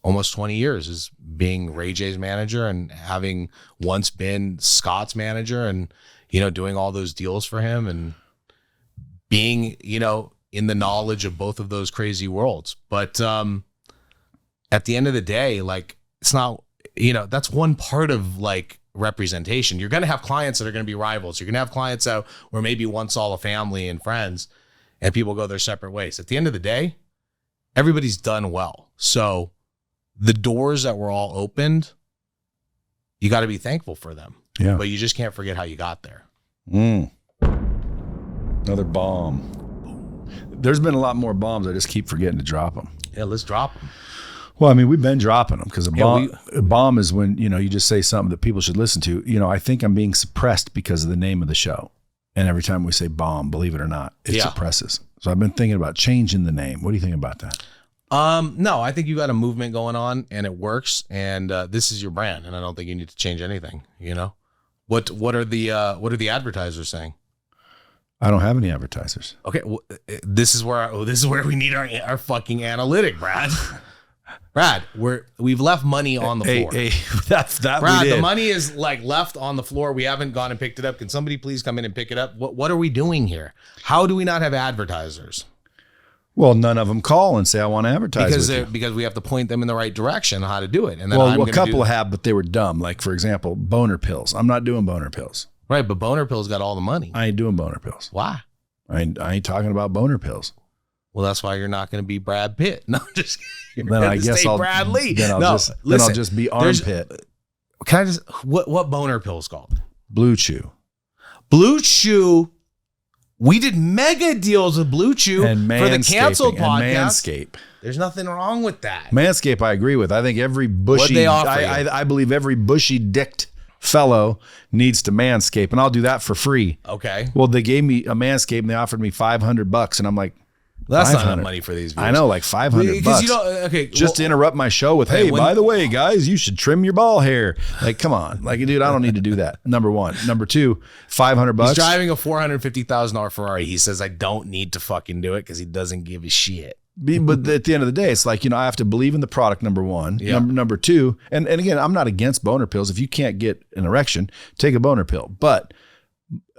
almost 20 years, is being Ray J's manager and having once been Scott's manager and, doing all those deals for him and being, in the knowledge of both of those crazy worlds. But at the end of the day, like, it's not, that's one part of like representation. You're going to have clients that are going to be rivals. You're going to have clients out where maybe once all a family and friends and people go their separate ways. At the end of the day, everybody's done well. So the doors that were all opened, you got to be thankful for them. Yeah. But you just can't forget how you got there. Another bomb. There's been a lot more bombs. I just keep forgetting to drop them. Yeah, let's drop them. Well, I mean, we've been dropping them because a bomb is when, you just say something that people should listen to. I think I'm being suppressed because of the name of the show. And every time we say bomb, believe it or not, it suppresses. So I've been thinking about changing the name. What do you think about that? No, I think you got a movement going on and it works. And this is your brand. And I don't think you need to change anything. What are the advertisers saying? I don't have any advertisers. Okay, well, this is where we need our fucking analytic, Brad. Brad, we've left money on the floor. That Brad, the money is like left on the floor. We haven't gone and picked it up. Can somebody please come in and pick it up? What are we doing here? How do we not have advertisers? Well, none of them call and say, I want to advertise because we have to point them in the right direction on how to do it. And then a couple have, but they were dumb. Like, for example, boner pills. I'm not doing boner pills. Right, but boner pills got all the money. I ain't doing boner pills. Why? I ain't talking about boner pills. Well, that's why you're not going to be Brad Pitt. No, just then I guess I'll Bradley. Then I'll just be Armpit. Can I just what boner pills called? Blue Chew. Blue Chew. We did mega deals with Blue Chew and for the canceled podcast. Manscaped. There's nothing wrong with that. Manscaped, I agree with. I think every bushy. I believe every bushy dicked fellow needs to manscape, and I'll do that for free. Okay. Well, they gave me a Manscaped and they offered me $500, and I'm like, that's not enough money for these views. I know, like $500. To interrupt my show with, hey, by the way, guys, you should trim your ball hair. Like, come on, like, dude, I don't need to do that. Number one. Number two, $500. He's driving a $450,000 Ferrari. He says, I don't need to fucking do it because he doesn't give a shit. But at the end of the day, it's like, I have to believe in the product, number one. Yeah. Number two, and again, I'm not against boner pills. If you can't get an erection, take a boner pill. But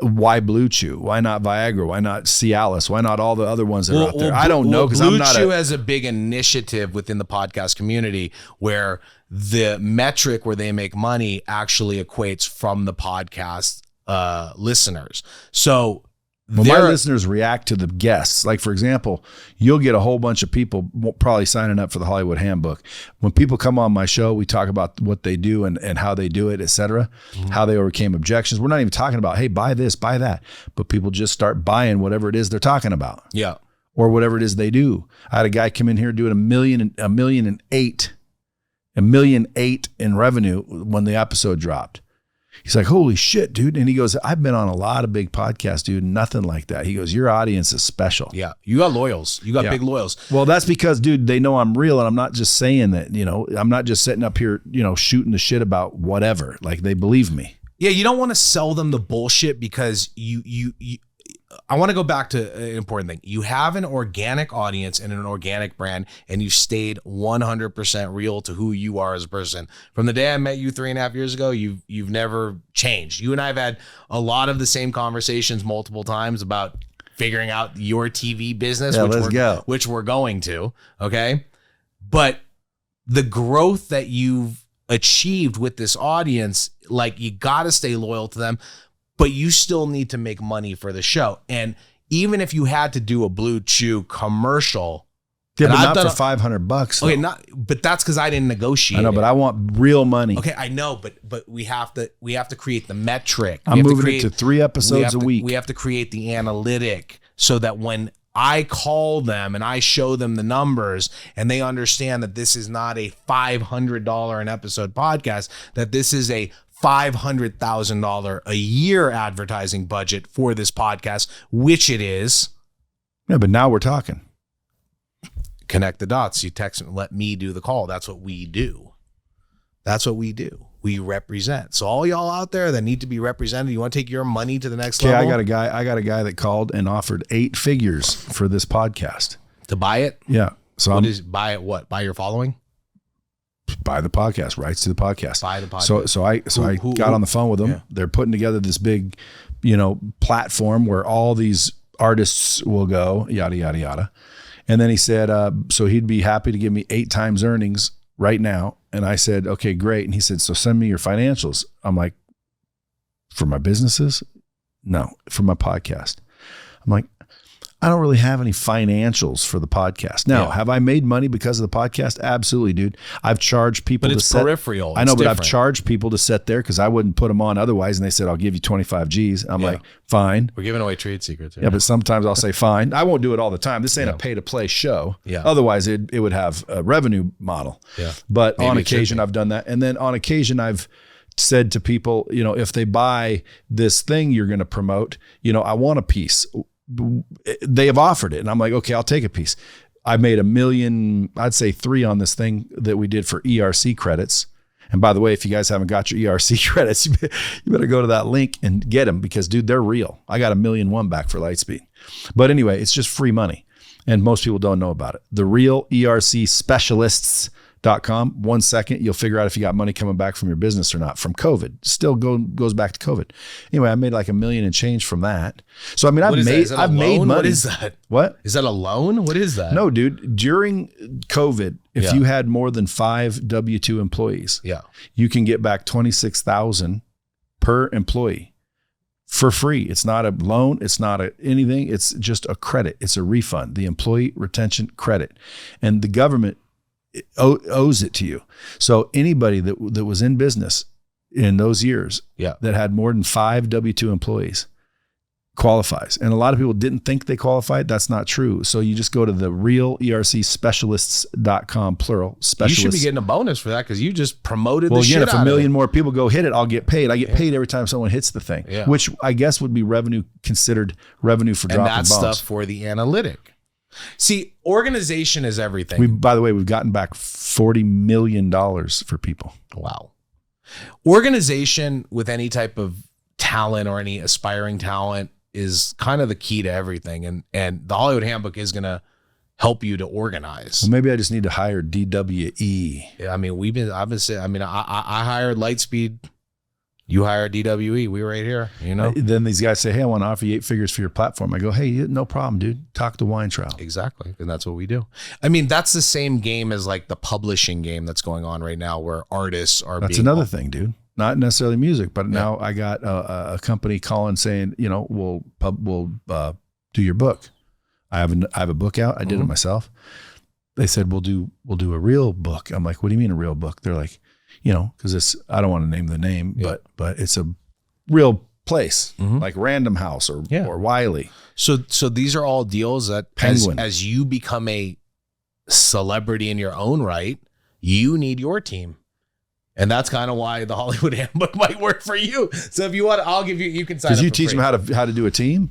why Blue Chew? Why not Viagra? Why not Cialis? Why not all the other ones that are out there? I don't know, because I'm not. Blue Chew has a big initiative within the podcast community where the metric where they make money actually equates from the podcast listeners. So my listeners react to the guests. Like, for example, you'll get a whole bunch of people probably signing up for the Hollywood Handbook. When people come on my show, we talk about what they do and how they do it, et cetera, how they overcame objections. We're not even talking about, hey, buy this, buy that. But people just start buying whatever it is they're talking about. Yeah. Or whatever it is they do. I had a guy come in here doing $1.8 million in revenue when the episode dropped. He's like, holy shit, dude. And he goes, I've been on a lot of big podcasts, dude. Nothing like that. He goes, your audience is special. Yeah. You got loyals. You got big loyals. Well, that's because, dude, they know I'm real. And I'm not just saying that, I'm not just sitting up here, shooting the shit about whatever. Like, they believe me. Yeah. You don't want to sell them the bullshit because I want to go back to an important thing. You have an organic audience and an organic brand, and you stayed 100% real to who you are as a person. From the day I met you 3.5 years ago, you've never changed. You and I have had a lot of the same conversations multiple times about figuring out your TV business, which we're going to, okay? But the growth that you've achieved with this audience, like, you got to stay loyal to them, but you still need to make money for the show. And even if you had to do a Blue Chew commercial, yeah, but not for $500. Okay, but that's because I didn't negotiate. I know, but I want real money. Okay, I know, but we have to create the metric. I'm moving it to 3 episodes a week. We have to create the analytic so that when I call them and I show them the numbers and they understand that this is not a $500 an episode podcast, that this is a $500,000 a year advertising budget for this podcast, which it is. Yeah, but now we're talking. Connect the dots. You text and let me do the call. That's what we do. We represent. So all y'all out there that need to be represented, you want to take your money to the next level? I got a guy that called and offered 8 figures for this podcast. To buy it? Yeah. So buy it what? Buy your following? Buy the podcast, rights to the podcast. Buy the podcast. So I got on the phone with them. Yeah. They're putting together this big, platform where all these artists will go, yada, yada, yada. And then he said, so he'd be happy to give me 8 times earnings right now. And I said, okay, great. And he said, so send me your financials. I'm like, for my businesses? No, for my podcast. I'm like, I don't really have any financials for the podcast. Now, have I made money because of the podcast? Absolutely, dude. I've charged people to set. But it's peripheral. I know, but I've charged people to sit there because I wouldn't put them on otherwise. And they said, I'll give you 25 G's. I'm like, fine. We're giving away trade secrets here. Yeah, but sometimes I'll say, fine. I won't do it all the time. This ain't a pay-to-play show. Yeah. Otherwise, it would have a revenue model. Yeah. But maybe on occasion, I've done that. And then on occasion, I've said to people, if they buy this thing you're going to promote, I want a piece. They have offered it, and I'm like, okay, I'll take a piece. I made $1 million, I'd say 3 on this thing that we did for ERC credits. And by the way, if you guys haven't got your ERC credits, you better go to that link and get them because, dude, they're real. I got $1.1 million back for Lightspeed. But anyway, it's just free money, and most people don't know about it. The Real ERC Specialists.com. 1 second, you'll figure out if you got money coming back from your business or not from COVID. Still goes back to COVID. Anyway, I made like $1 million and change from that. So I mean, I've made money. What is that? What is that, a loan? What is that? No, dude. During COVID, if you had more than 5 W-2 employees, you can get back $26,000 per employee for free. It's not a loan. It's not anything. It's just a credit. It's a refund. The employee retention credit, and the government owes it to you. So anybody that was in business in those years that had more than 5 W-2 employees qualifies. And a lot of people didn't think they qualified. That's not true. So you just go to the Real ERC Specialists.com, plural, specialists. You should be getting a bonus for that because you just promoted the shit out of it. Well, again, if 1 million more people go hit it, I'll get paid. I get paid every time someone hits the thing, which I guess would be considered revenue for dropping bombs. And that's stuff for the analytic. See, organization is everything. By the way, we've gotten back $40 million for people. Wow. Organization with any type of talent or any aspiring talent is kind of the key to everything. And the Hollywood Handbook is going to help you to organize. Well, maybe I just need to hire DWE. Yeah, I mean, I hired Lightspeed. You hired DWE. We were right here, Then these guys say, hey, I want to offer you 8 figures for your platform. I go, hey, no problem, dude. Talk to Weintraub. Exactly. And that's what we do. I mean, that's the same game as like the publishing game that's going on right now where artists are That's another thing, dude. Not necessarily music, but now I got a company calling saying, we'll do your book. I have a book out. I did it myself. They said, we'll do a real book. I'm like, what do you mean a real book? They're like, because I don't want to name the name, but it's a real place, like Random House or Wiley. So these are all deals that as you become a celebrity in your own right, you need your team. And that's kind of why the Hollywood Handbook might work for you. So if you want, I'll give you can sign up. Because you teach them how to do a team?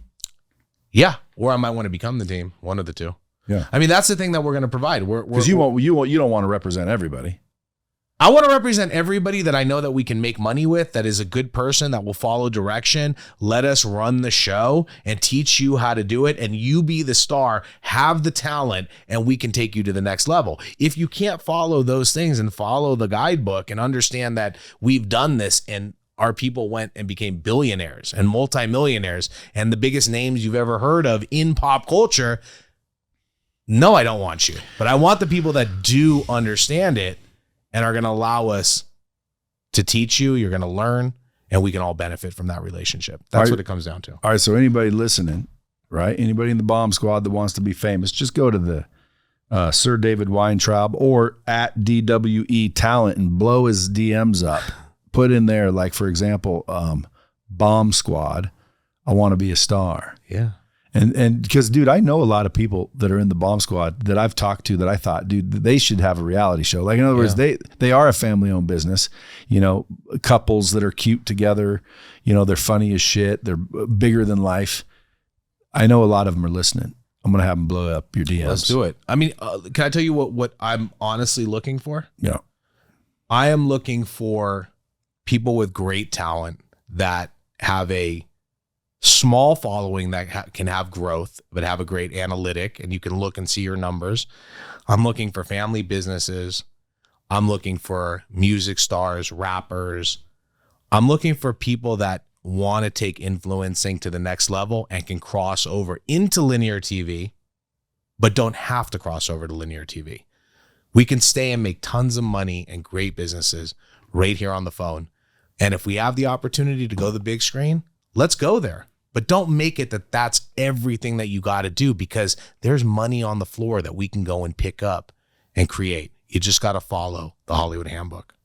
Yeah. Or I might want to become the team. One of the two. Yeah. I mean, that's the thing that we're going to provide. Because you don't want to represent everybody. I want to represent everybody that I know that we can make money with, that is a good person, that will follow direction, let us run the show and teach you how to do it, and you be the star, have the talent, and we can take you to the next level. If you can't follow those things and follow the guidebook and understand that we've done this and our people went and became billionaires and multimillionaires and the biggest names you've ever heard of in pop culture, no, I don't want you. But I want the people that do understand it and are going to allow us to teach you. You're going to learn, and we can all benefit from that relationship. That's what it comes down to. All right. So anybody listening, right? Anybody in the bomb squad that wants to be famous, just go to the Sir David Weintraub or at DWE Talent and blow his DMs up. Put in there, like, for example, Bomb Squad, I want to be a star. Yeah. And because, dude, I know a lot of people that are in the Bomb Squad that I've talked to that I thought, dude, they should have a reality show. Like, in other words, they are a family-owned business, you know, couples that are cute together, you know, they're funny as shit, they're bigger than life. I know a lot of them are listening. I'm going to have them blow up your DMs. Let's do it. I mean, can I tell you what I'm honestly looking for? Yeah. I am looking for people with great talent that have a small following that can have growth, but have a great analytic, and you can look and see your numbers. I'm looking for family businesses. I'm looking for music stars, rappers. I'm looking for people that want to take influencing to the next level and can cross over into linear TV, but don't have to cross over to linear TV. We can stay and make tons of money and great businesses right here on the phone. And if we have the opportunity to go to the big screen, let's go there. But don't make it that that's everything that you got to do, because there's money on the floor that we can go and pick up and create. You just got to follow the Hollywood Handbook.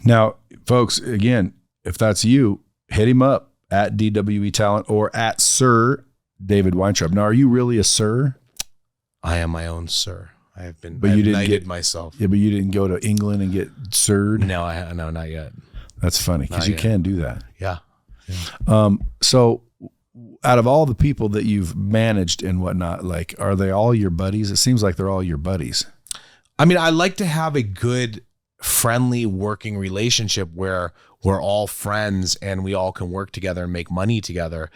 Now, folks, again, if that's you, hit him up at DWE Talent or at Sir David Weintraub. Now, are you really a sir? I am my own sir. I have been knighted myself. Yeah, but you didn't go to England and get sirred? No, not yet. That's funny because you can do that. Yeah. So out of all the people that you've managed and whatnot, like, are they all your buddies? It seems like they're all your buddies. I mean, I like to have a good, friendly working relationship where we're all friends and we all can work together and make money together.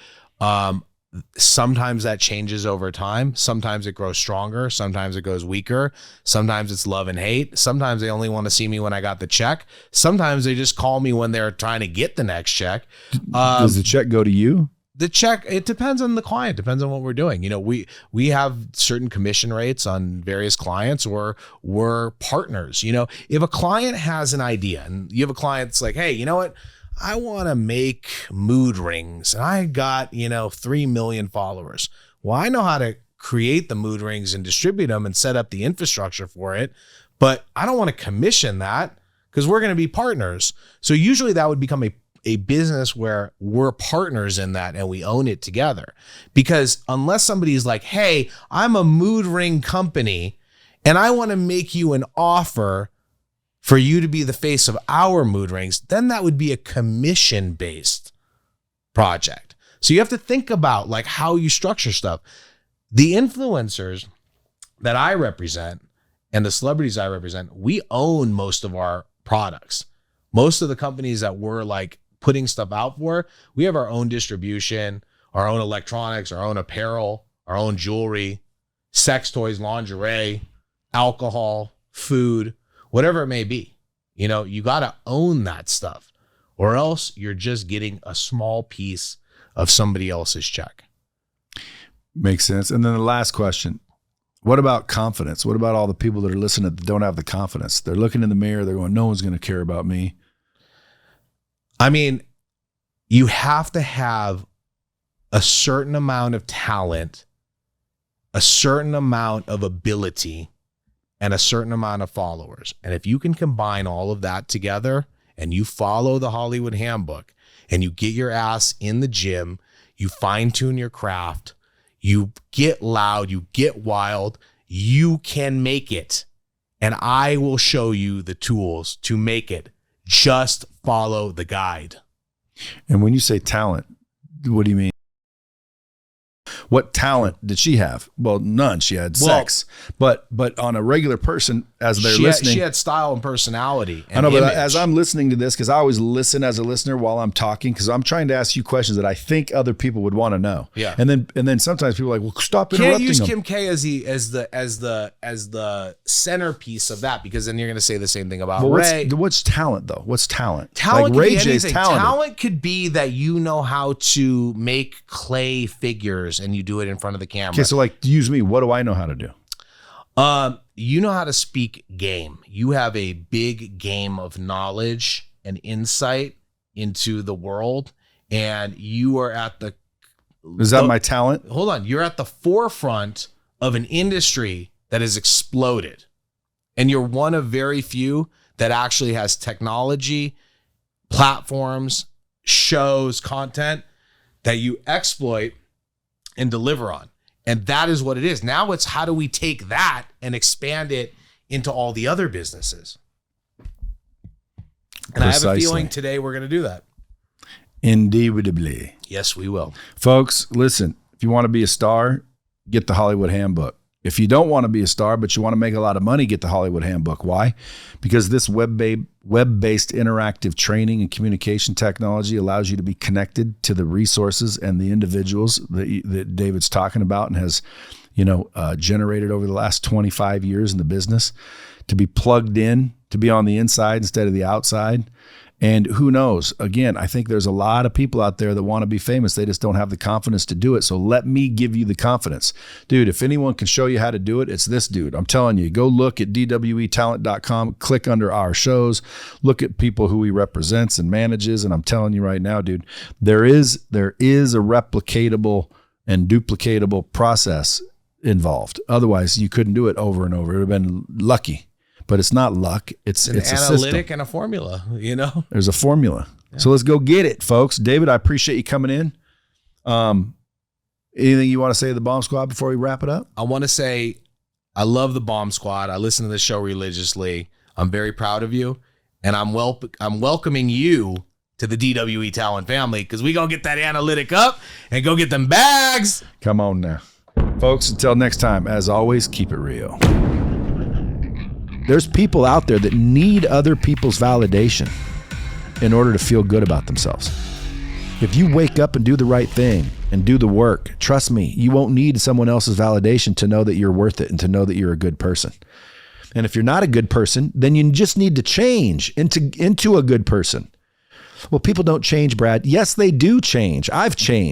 Sometimes that changes over time. Sometimes it grows stronger. Sometimes it goes weaker. Sometimes it's love and hate. Sometimes they only want to see me when I got the check. Sometimes they just call me when they're trying to get the next check. Does the check go to you? The check, it depends on the client, depends on what we're doing. You know, we have certain commission rates on various clients, or we're partners. You know, if a client has an idea and you have a client that's like, hey, you know what? I want to make mood rings and I got, 3 million followers. Well, I know how to create the mood rings and distribute them and set up the infrastructure for it, but I don't want to commission that because we're going to be partners. So usually that would become a business where we're partners in that and we own it together. Because unless somebody's like, hey, I'm a mood ring company and I want to make you an offer for you to be the face of our mood rings, then that would be a commission-based project. So you have to think about like how you structure stuff. The influencers that I represent and the celebrities I represent, we own most of our products. Most of the companies that we're like putting stuff out for, we have our own distribution, our own electronics, our own apparel, our own jewelry, sex toys, lingerie, alcohol, food, whatever it may be. You got to own that stuff, or else you're just getting a small piece of somebody else's check. Makes sense. And then the last question, what about confidence? What about all the people that are listening that don't have the confidence? They're looking in the mirror. They're going, no one's going to care about me. I mean, you have to have a certain amount of talent, a certain amount of ability, and a certain amount of followers. And if you can combine all of that together and you follow the Hollywood Handbook and you get your ass in the gym, you fine tune your craft, you get loud, you get wild, you can make it. And I will show you the tools to make it. Just follow the guide. And when you say talent, what do you mean? What talent did she have? Well, none. She had sex. But on a regular person, as they're listening. She had style and personality. And I know, but image. as I'm listening to this, because I always listen as a listener while I'm talking, because I'm trying to ask you questions that I think other people would want to know. Yeah. And then sometimes people are like, well, stop interrupting Can't use them. Kim K as the centerpiece of that, because then you're going to say the same thing about Ray. What's talent though? What's talent? Talent like could Ray be J's anything. talented. Talent could be that you know how to make clay figures and you do it in front of the camera. Okay, so like use me. What do I know how to do? You know how to speak game. You have a big game of knowledge and insight into the world, and you are at the. Is that my talent? Hold on, you're at the forefront of an industry that has exploded, and you're one of very few that actually has technology, platforms, shows, content that you exploit and deliver on. And that is what it is. Now it's how do we take that and expand it into all the other businesses? And I have a feeling today we're going to do that. Indubitably. Yes, we will. Folks, listen, if you want to be a star, get the Hollywood Handbook. If you don't want to be a star, but you want to make a lot of money, get the Hollywood Handbook. Why? Because this web-based interactive training and communication technology allows you to be connected to the resources and the individuals that David's talking about and has, generated over the last 25 years in the business, to be plugged in, to be on the inside instead of the outside. And who knows? Again, I think there's a lot of people out there that want to be famous. They just don't have the confidence to do it. So let me give you the confidence. Dude, if anyone can show you how to do it, it's this dude. I'm telling you, go look at dwetalent.com, click under our shows, look at people who he represents and manages. And I'm telling you right now, dude, there is a replicatable and duplicatable process involved. Otherwise, you couldn't do it over and over. It would have been lucky. But it's not luck. It's an a analytic system. and a formula, There's a formula. Yeah. So let's go get it, folks. David, I appreciate you coming in. Anything you want to say to the Bomb Squad before we wrap it up? I want to say I love the Bomb Squad. I listen to the show religiously. I'm very proud of you. And I'm welcoming you to the DWE Talent family, because we going to get that analytic up and go get them bags. Come on now. Folks, until next time, as always, keep it real. There's people out there that need other people's validation in order to feel good about themselves. If you wake up and do the right thing and do the work, trust me, you won't need someone else's validation to know that you're worth it and to know that you're a good person. And if you're not a good person, then you just need to change into a good person. Well, people don't change, Brad. Yes, they do change. I've changed.